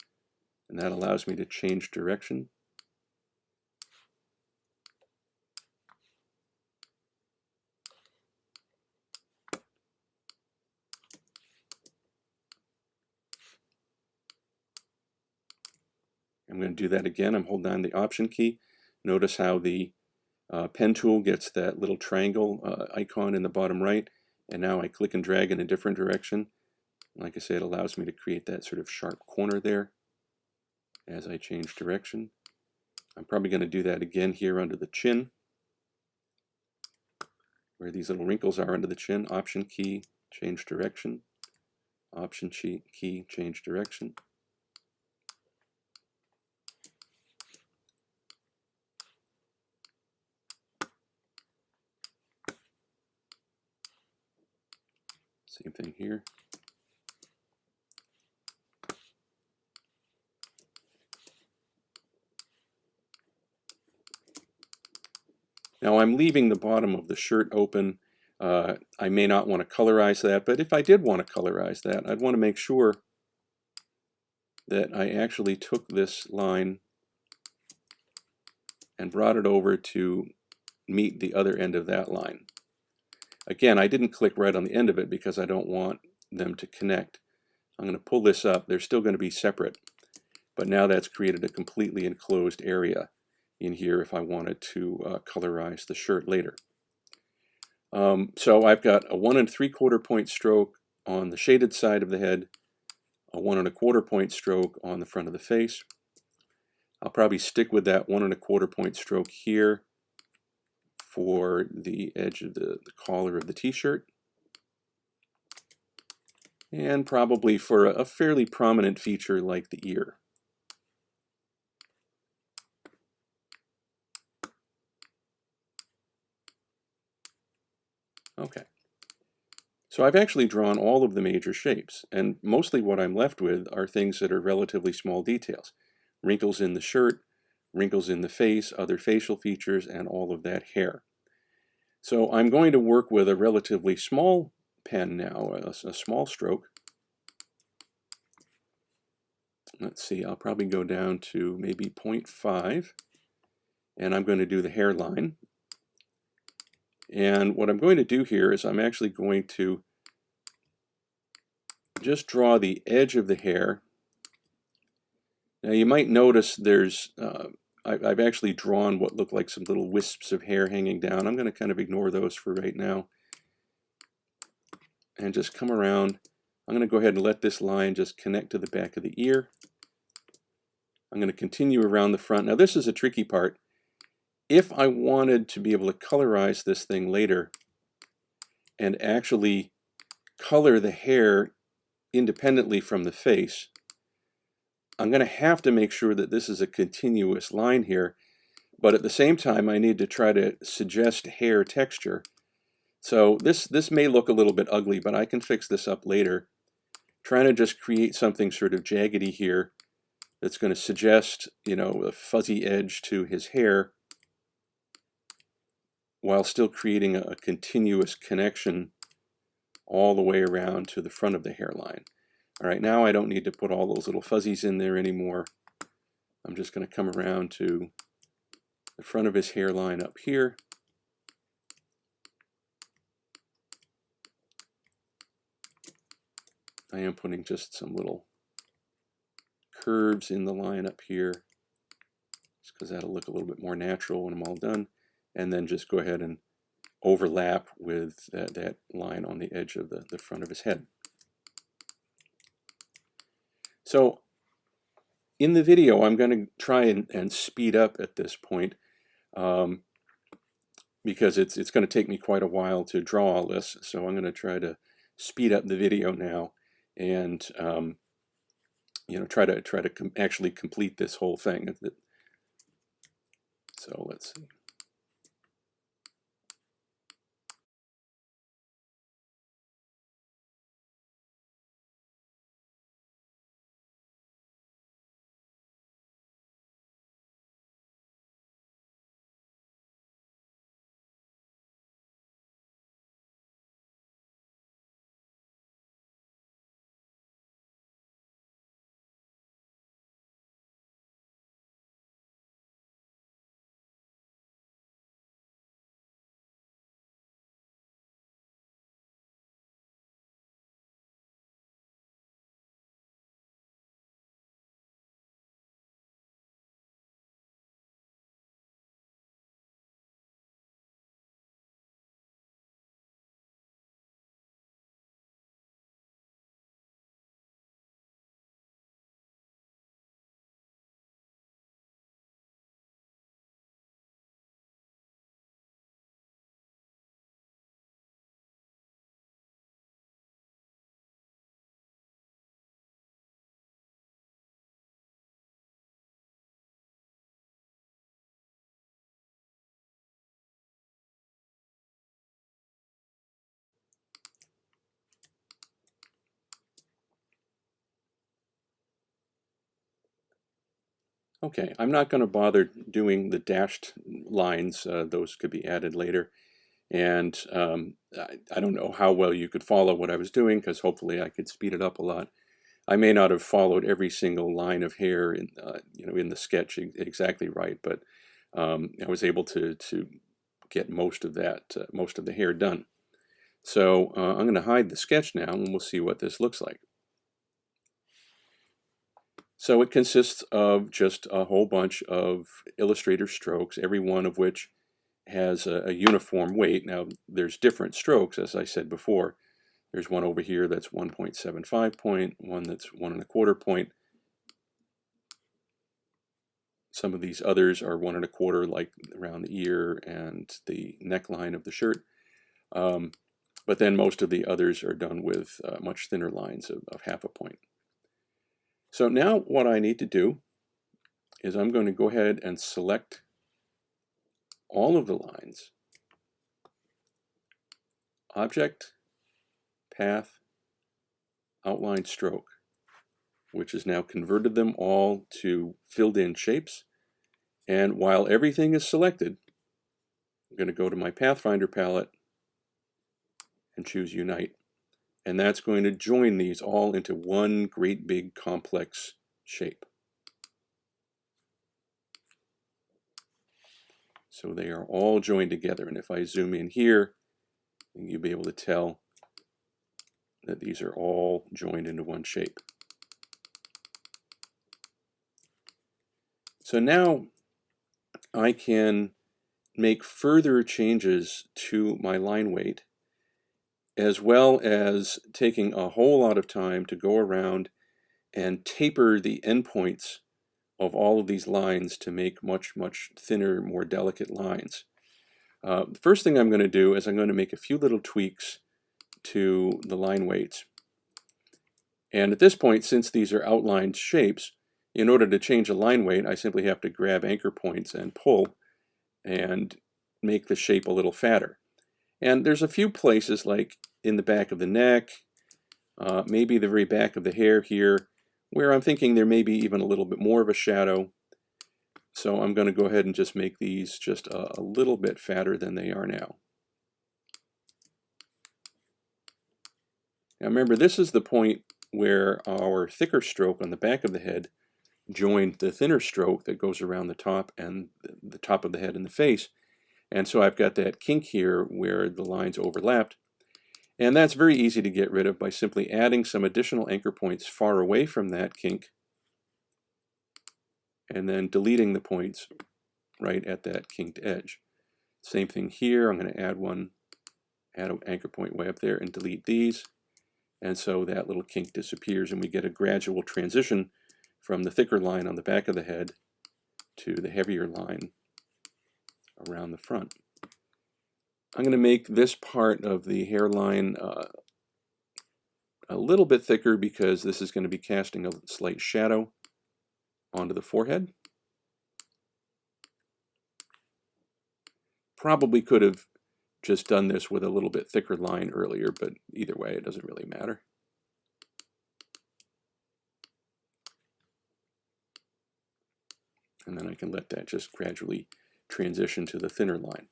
and that allows me to change direction. I'm going to do that again. I'm holding down the Option key. Notice how the pen tool gets that little triangle icon in the bottom right, and now I click and drag in a different direction. Like I said, it allows me to create that sort of sharp corner there as I change direction. I'm probably going to do that again here under the chin, where these little wrinkles are under the chin. Option key, change direction. Option key, change direction. Same thing here. Now I'm leaving the bottom of the shirt open. I may not want to colorize that, but if I did want to colorize that, I'd want to make sure that I actually took this line and brought it over to meet the other end of that line. Again, I didn't click right on the end of it because I don't want them to connect. I'm going to pull this up. They're still going to be separate, but now that's created a completely enclosed area in here if I wanted to colorize the shirt later. So I've got a 1 3/4 point stroke on the shaded side of the head, a 1 1/4 point stroke on the front of the face. I'll probably stick with that 1 1/4 point stroke here for the edge of the collar of the t-shirt, and probably for a fairly prominent feature like the ear. Okay, so I've actually drawn all of the major shapes, and mostly what I'm left with are things that are relatively small details. Wrinkles in the shirt, wrinkles in the face, other facial features, and all of that hair. So I'm going to work with a relatively small pen now, a small stroke. Let's see, I'll probably go down to maybe 0.5, and I'm going to do the hairline. And what I'm going to do here is I'm actually going to just draw the edge of the hair. Now you might notice there's, I've actually drawn what look like some little wisps of hair hanging down. I'm going to kind of ignore those for right now and just come around. I'm going to go ahead and let this line just connect to the back of the ear. I'm going to continue around the front. Now this is a tricky part. If I wanted to be able to colorize this thing later and actually color the hair independently from the face, I'm going to have to make sure that this is a continuous line here, but at the same time I need to try to suggest hair texture. So this may look a little bit ugly, but I can fix this up later. Trying to just create something sort of jaggedy here that's going to suggest, you know, a fuzzy edge to his hair while still creating a continuous connection all the way around to the front of the hairline. All right, now I don't need to put all those little fuzzies in there anymore. I'm just going to come around to the front of his hairline up here. I am putting just some little curves in the line up here, just because that'll look a little bit more natural when I'm all done. And then just go ahead and overlap with that line on the edge of the front of his head. So in the video, I'm going to try and speed up at this point because it's going to take me quite a while to draw all this. So I'm going to try to speed up the video now and you know, try to actually complete this whole thing. So let's see. Okay, I'm not going to bother doing the dashed lines. Those could be added later. And I don't know how well you could follow what I was doing, because hopefully I could speed it up a lot. I may not have followed every single line of hair in, you know, in the sketch exactly right, but I was able to get most of that, most of the hair done. So I'm going to hide the sketch now, and we'll see what this looks like. So it consists of just a whole bunch of Illustrator strokes, every one of which has a uniform weight. Now, there's different strokes, as I said before. There's one over here that's 1.75 point, one that's 1.25 point. Some of these others are 1.25, like around the ear and the neckline of the shirt. But then most of the others are done with much thinner lines of 0.5 point. So now what I need to do is I'm going to go ahead and select all of the lines, Object, Path, Outline, Stroke, which has now converted them all to filled in shapes. And while everything is selected, I'm going to go to my Pathfinder palette and choose Unite. And that's going to join these all into one great big complex shape. So they are all joined together. And if I zoom in here, you'll be able to tell that these are all joined into one shape. So now I can make further changes to my line weight, as well as taking a whole lot of time to go around and taper the endpoints of all of these lines to make much, much thinner, more delicate lines. The first thing I'm going to do is I'm going to make a few little tweaks to the line weights. And at this point, since these are outlined shapes, in order to change a line weight, I simply have to grab anchor points and pull and make the shape a little fatter. And there's a few places, like in the back of the neck, maybe the very back of the hair here, where I'm thinking there may be even a little bit more of a shadow. So I'm going to go ahead and just make these just a little bit fatter than they are now. Now remember, this is the point where our thicker stroke on the back of the head joined the thinner stroke that goes around the top and the top of the head and the face. And so I've got that kink here where the lines overlapped. And that's very easy to get rid of by simply adding some additional anchor points far away from that kink, and then deleting the points right at that kinked edge. Same thing here. I'm going to add an anchor point way up there and delete these. And so that little kink disappears, and we get a gradual transition from the thicker line on the back of the head to the heavier line around the front. I'm going to make this part of the hairline a little bit thicker because this is going to be casting a slight shadow onto the forehead. Probably could have just done this with a little bit thicker line earlier, but either way, it doesn't really matter. And then I can let that just gradually transition to the thinner line.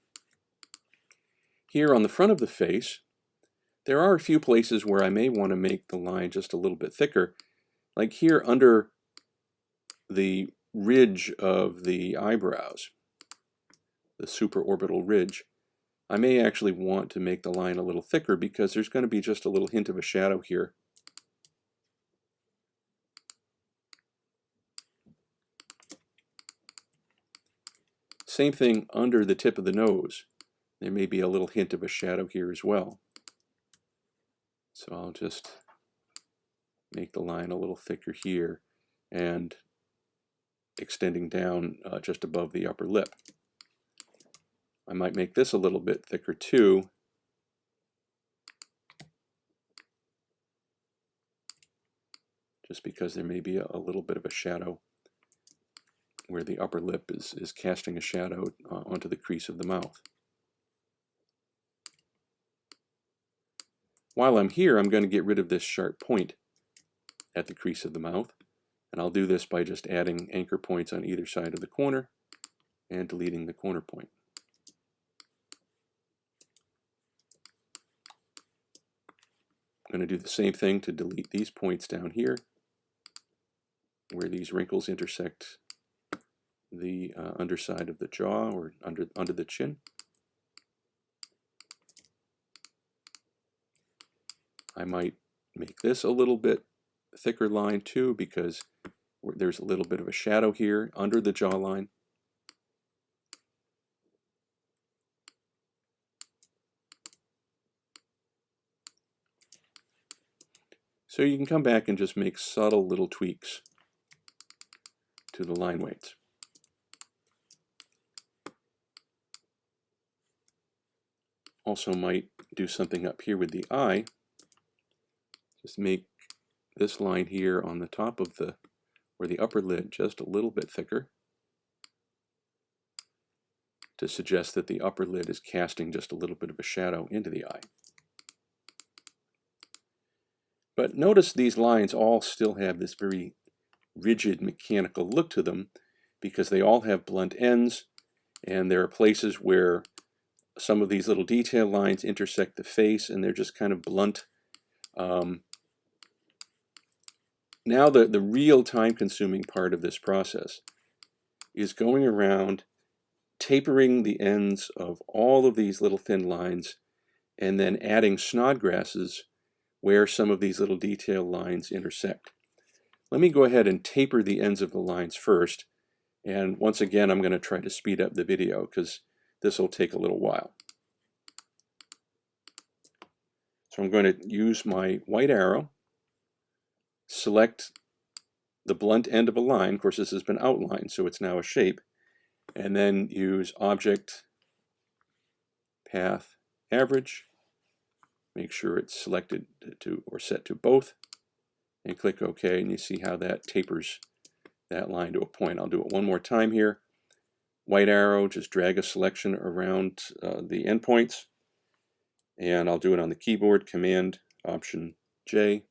Here on the front of the face, there are a few places where I may want to make the line just a little bit thicker. Like here under the ridge of the eyebrows, the supraorbital ridge, I may actually want to make the line a little thicker because there's going to be just a little hint of a shadow here. Same thing under the tip of the nose. There may be a little hint of a shadow here as well. So I'll just make the line a little thicker here and extending down just above the upper lip. I might make this a little bit thicker too. Just because there may be a little bit of a shadow where the upper lip is casting a shadow onto the crease of the mouth. While I'm here, I'm going to get rid of this sharp point at the crease of the mouth. And I'll do this by just adding anchor points on either side of the corner and deleting the corner point. I'm going to do the same thing to delete these points down here where these wrinkles intersect the underside of the jaw or under the chin. I might make this a little bit thicker line too because there's a little bit of a shadow here under the jawline. So you can come back and just make subtle little tweaks to the line weights. Also might do something up here with the eye. Just make this line here on the top of the, or the upper lid, just a little bit thicker to suggest that the upper lid is casting just a little bit of a shadow into the eye. But notice these lines all still have this very rigid mechanical look to them because they all have blunt ends, and there are places where some of these little detail lines intersect the face and they're just kind of blunt. Now the real time-consuming part of this process is going around tapering the ends of all of these little thin lines and then adding snodgrasses where some of these little detail lines intersect. Let me go ahead and taper the ends of the lines first, and once again I'm going to try to speed up the video because this will take a little while. So I'm going to use my white arrow, select the blunt end of a line. Of course, this has been outlined, so it's now a shape, and then use Object, Path, Average. Make sure it's selected to or set to both, and click OK, and you see how that tapers that line to a point. I'll do it one more time here. White arrow, just drag a selection around the endpoints, and I'll do it on the keyboard, Command, Option J.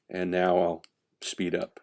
And now I'll speed up.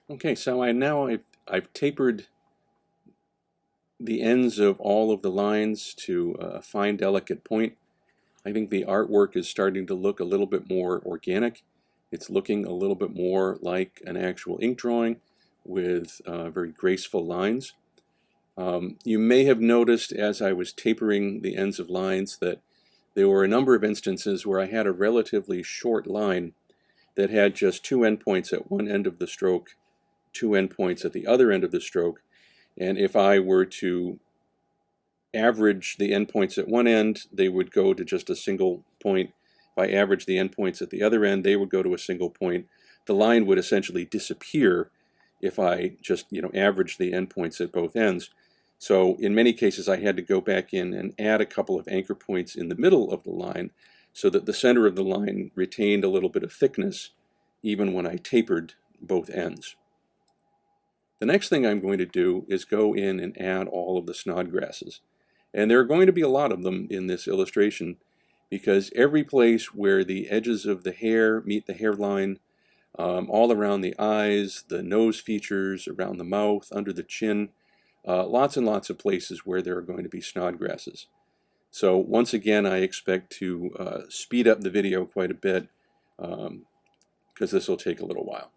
Okay, so I've tapered the ends of all of the lines to a fine, delicate point. I think the artwork is starting to look a little bit more organic. It's looking a little bit more like an actual ink drawing with very graceful lines. You may have noticed as I was tapering the ends of lines that there were a number of instances where I had a relatively short line that had just two endpoints at one end of the stroke, two endpoints at the other end of the stroke, and if I were to average the endpoints at one end, they would go to just a single point. If I average the endpoints at the other end, they would go to a single point. The line would essentially disappear if I just average the endpoints at both ends. So in many cases I had to go back in and add a couple of anchor points in the middle of the line so that the center of the line retained a little bit of thickness even when I tapered both ends. The next thing I'm going to do is go in and add all of the snodgrasses. And there are going to be a lot of them in this illustration because every place where the edges of the hair meet the hairline, all around the eyes, the nose features, around the mouth, under the chin, lots and lots of places where there are going to be snodgrasses. So once again, I expect to speed up the video quite a bit because this will take a little while.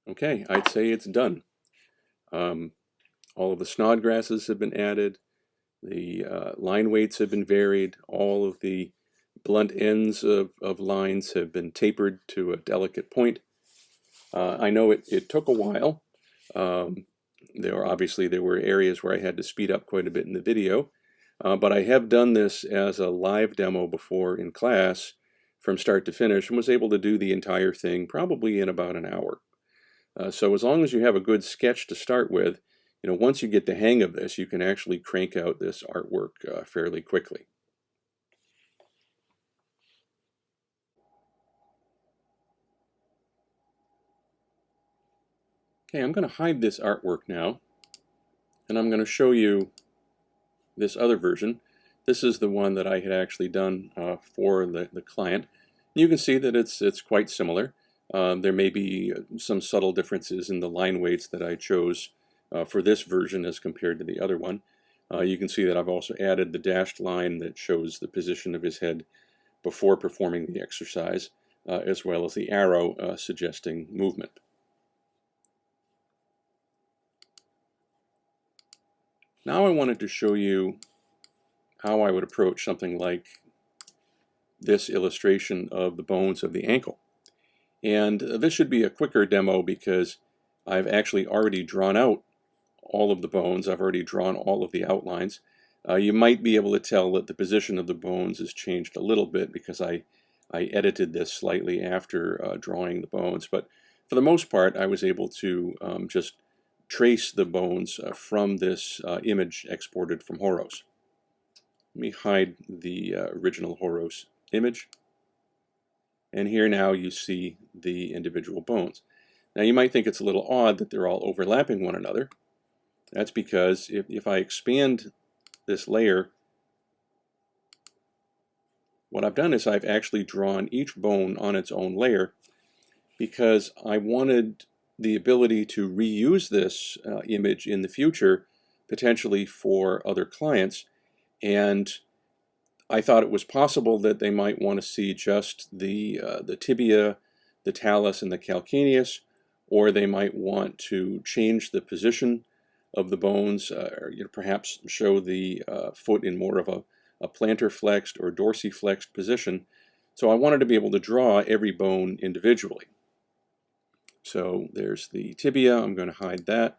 Okay, I'd say it's done. All of the snodgrasses have been added. The line weights have been varied. All of the blunt ends of lines have been tapered to a delicate point. I know it took a while. There were areas where I had to speed up quite a bit in the video, but I have done this as a live demo before in class from start to finish and was able to do the entire thing probably in about an hour. So as long as you have a good sketch to start with, once you get the hang of this, you can actually crank out this artwork fairly quickly. Okay, I'm going to hide this artwork now, and I'm going to show you this other version. This is the one that I had actually done for the client. You can see that it's quite similar. There may be some subtle differences in the line weights that I chose for this version as compared to the other one. You can see that I've also added the dashed line that shows the position of his head before performing the exercise, as well as the arrow suggesting movement. Now I wanted to show you how I would approach something like this illustration of the bones of the ankle. And this should be a quicker demo because I've actually already drawn out all of the bones. I've already drawn all of the outlines. You might be able to tell that the position of the bones has changed a little bit because I edited this slightly after drawing the bones. But for the most part, I was able to just trace the bones from this image exported from Horos. Let me hide the original Horos image. And here now you see the individual bones. Now you might think it's a little odd that they're all overlapping one another. That's because if I expand this layer, what I've done is I've actually drawn each bone on its own layer because I wanted the ability to reuse this image in the future, potentially for other clients. And I thought it was possible that they might want to see just the tibia, the talus, and the calcaneus, or they might want to change the position of the bones, or perhaps show the foot in more of a plantar flexed or dorsiflexed position. So I wanted to be able to draw every bone individually. So there's the tibia. I'm going to hide that.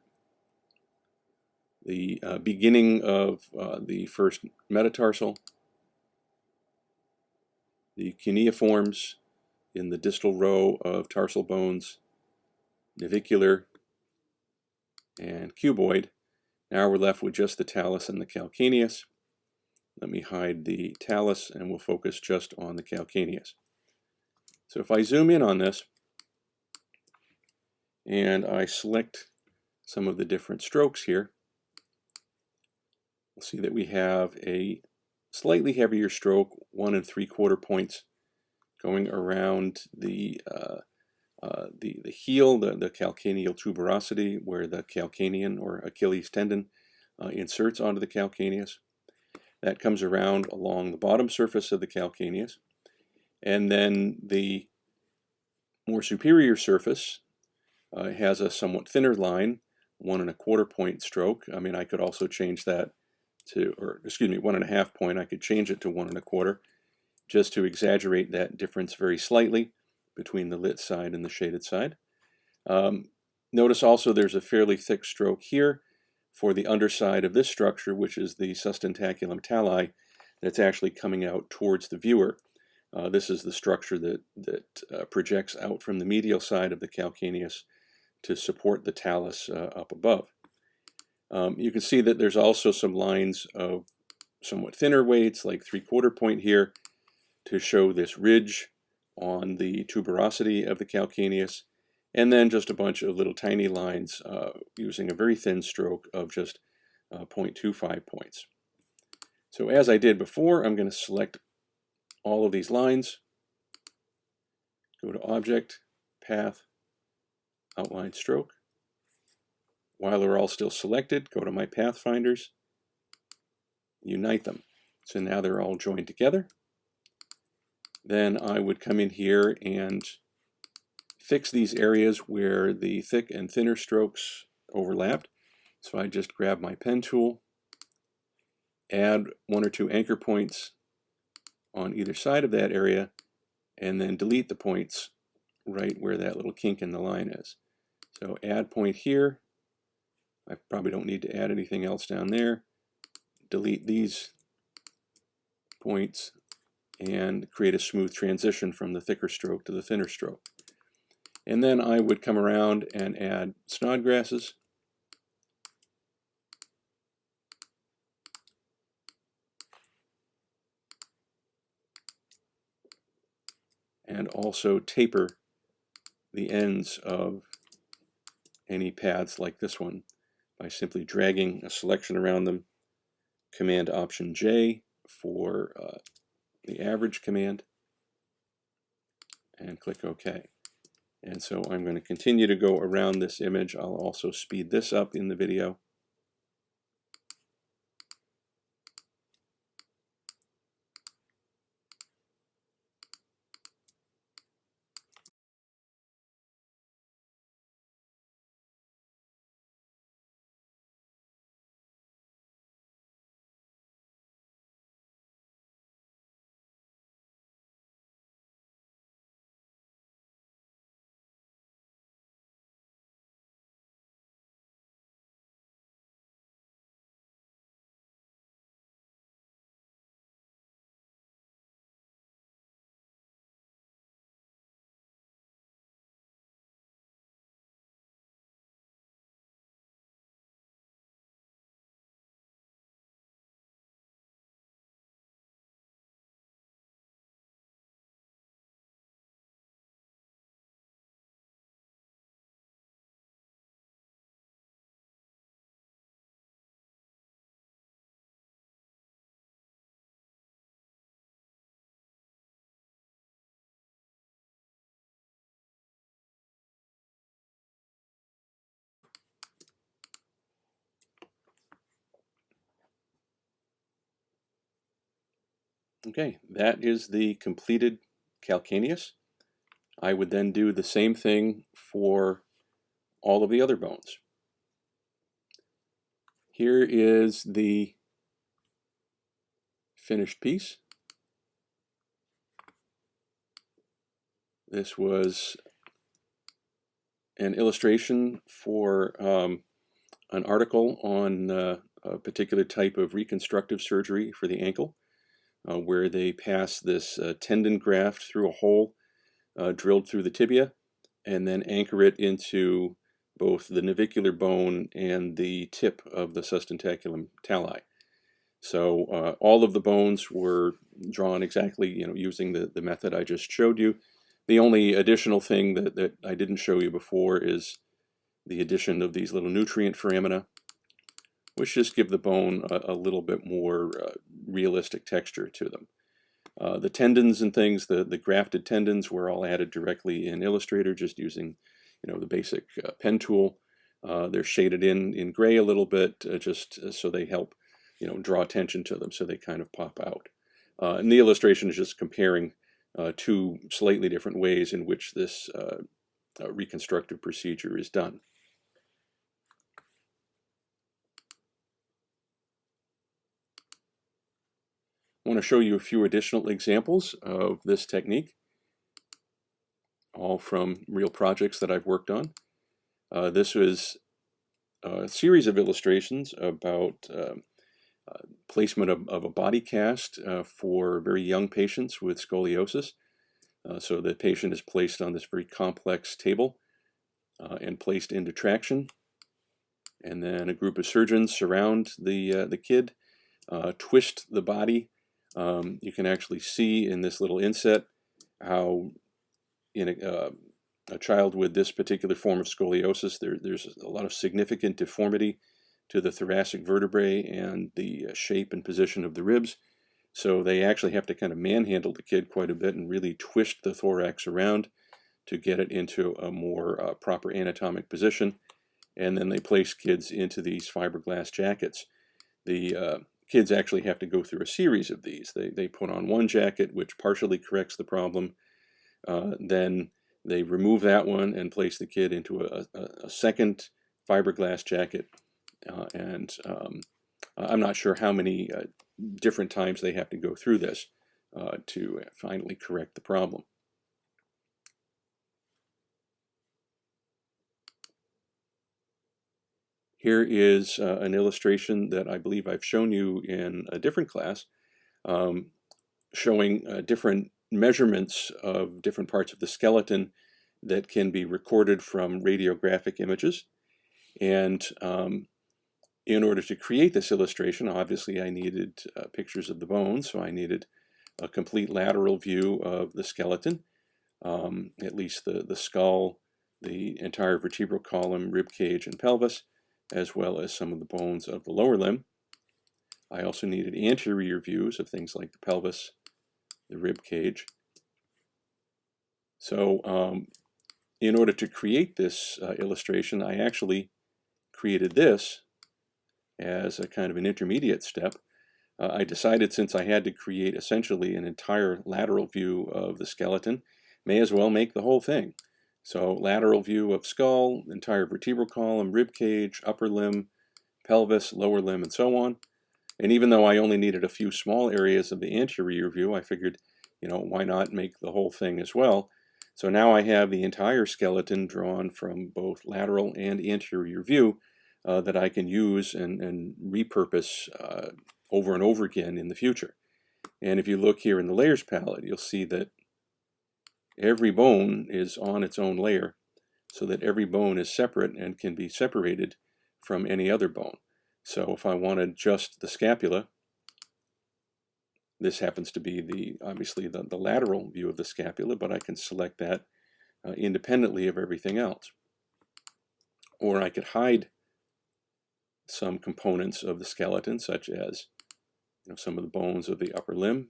The beginning of the first metatarsal. The cuneiforms in the distal row of tarsal bones, navicular and cuboid. Now we're left with just the talus and the calcaneus. Let me hide the talus and we'll focus just on the calcaneus. So if I zoom in on this and I select some of the different strokes here, we'll see that we have a slightly heavier stroke, 1 3/4 points, going around the heel, the calcaneal tuberosity, where the calcanean or Achilles tendon inserts onto the calcaneus. That comes around along the bottom surface of the calcaneus. And then the more superior surface has a somewhat thinner line, 1 1/4 point stroke. I mean, I could also change that to, or excuse me, 1 1/2 point. I could change it to 1 1/4 just to exaggerate that difference very slightly between the lit side and the shaded side. Notice also there's a fairly thick stroke here for the underside of this structure, which is the sustentaculum tali, that's actually coming out towards the viewer. This is the structure that projects out from the medial side of the calcaneus to support the talus up above. You can see that there's also some lines of somewhat thinner weights, like 3/4 point here, to show this ridge on the tuberosity of the calcaneus, and then just a bunch of little tiny lines using a very thin stroke of just 0.25 points. So as I did before, I'm going to select all of these lines, go to Object, Path, Outline Stroke. While they're all still selected, go to my Pathfinders, unite them. So now they're all joined together. Then I would come in here and fix these areas where the thick and thinner strokes overlapped. So I just grab my pen tool, add 1 or 2 anchor points on either side of that area, and then delete the points right where that little kink in the line is. So add point here. I probably don't need to add anything else down there. Delete these points and create a smooth transition from the thicker stroke to the thinner stroke. And then I would come around and add snodgrasses. And also taper the ends of any pads like this one by simply dragging a selection around them. Command Option J for the average command, and click OK. And so I'm going to continue to go around this image. I'll also speed this up in the video. Okay, that is the completed calcaneus. I would then do the same thing for all of the other bones. Here is the finished piece. This was an illustration for an article on a particular type of reconstructive surgery for the ankle, where they pass this tendon graft through a hole drilled through the tibia and then anchor it into both the navicular bone and the tip of the sustentaculum tali. So all of the bones were drawn exactly, using the method I just showed you. The only additional thing that I didn't show you before is the addition of these little nutrient foramina, which just give the bone a little bit more realistic texture to them. The tendons and things, the grafted tendons, were all added directly in Illustrator, just using, the basic pen tool. They're shaded in gray a little bit, just so they help, draw attention to them, so they kind of pop out. And the illustration is just comparing two slightly different ways in which this reconstructive procedure is done. I want to show you a few additional examples of this technique, all from real projects that I've worked on. This was a series of illustrations about placement of a body cast for very young patients with scoliosis. So the patient is placed on this very complex table and placed into traction. And then a group of surgeons surround the kid, twist the body. You can actually see in this little inset how in a child with this particular form of scoliosis, there's a lot of significant deformity to the thoracic vertebrae and the shape and position of the ribs. So they actually have to kind of manhandle the kid quite a bit and really twist the thorax around to get it into a more proper anatomic position. And then they place kids into these fiberglass jackets. The kids actually have to go through a series of these. They put on one jacket, which partially corrects the problem. Then they remove that one and place the kid into a second fiberglass jacket. I'm not sure how many different times they have to go through this to finally correct the problem. Here is an illustration that I believe I've shown you in a different class, showing different measurements of different parts of the skeleton that can be recorded from radiographic images. And in order to create this illustration, obviously I needed pictures of the bones, so I needed a complete lateral view of the skeleton, at least the skull, the entire vertebral column, rib cage, and pelvis, as well as some of the bones of the lower limb. I also needed anterior views of things like the pelvis, the rib cage. So in order to create this illustration, I actually created this as a kind of an intermediate step. I decided, since I had to create essentially an entire lateral view of the skeleton, may as well make the whole thing. So lateral view of skull, entire vertebral column, rib cage, upper limb, pelvis, lower limb, and so on. And even though I only needed a few small areas of the anterior view, I figured, why not make the whole thing as well? So now I have the entire skeleton drawn from both lateral and anterior view that I can use and repurpose over and over again in the future. And if you look here in the layers palette, you'll see that every bone is on its own layer, so that every bone is separate and can be separated from any other bone. So if I wanted just the scapula, this happens to be obviously the lateral view of the scapula, but I can select that independently of everything else. Or I could hide some components of the skeleton, such as some of the bones of the upper limb.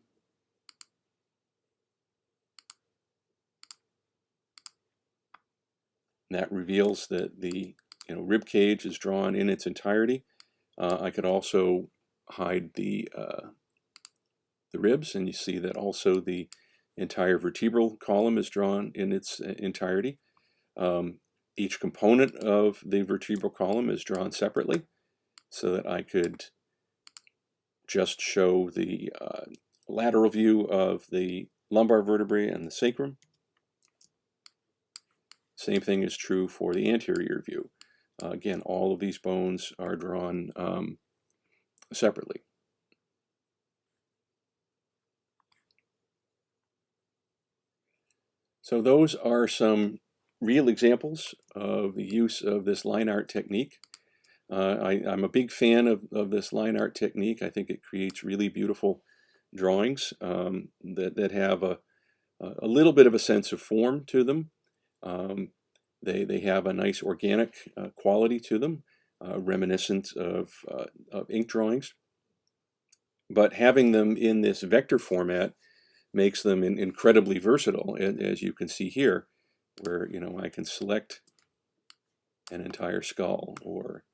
That reveals that the rib cage is drawn in its entirety. I could also hide the the ribs, and you see that also the entire vertebral column is drawn in its entirety. Each component of the vertebral column is drawn separately so that I could just show the lateral view of the lumbar vertebrae and the sacrum. Same thing is true for the anterior view. Again, all of these bones are drawn separately. So those are some real examples of the use of this line art technique. I'm a big fan of this line art technique. I think it creates really beautiful drawings that have a little bit of a sense of form to them. They have a nice organic quality to them, reminiscent of ink drawings. But having them in this vector format makes them incredibly versatile, as you can see here, where I can select an entire skull or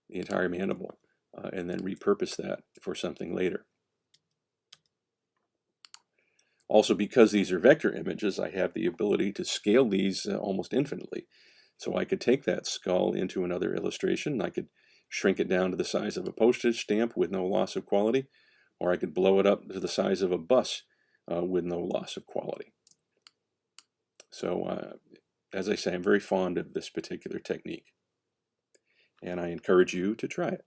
the entire mandible and then repurpose that for something later. Also, because these are vector images, I have the ability to scale these almost infinitely. So I could take that skull into another illustration. I could shrink it down to the size of a postage stamp with no loss of quality, or I could blow it up to the size of a bus with no loss of quality. So as I say, I'm very fond of this particular technique, and I encourage you to try it.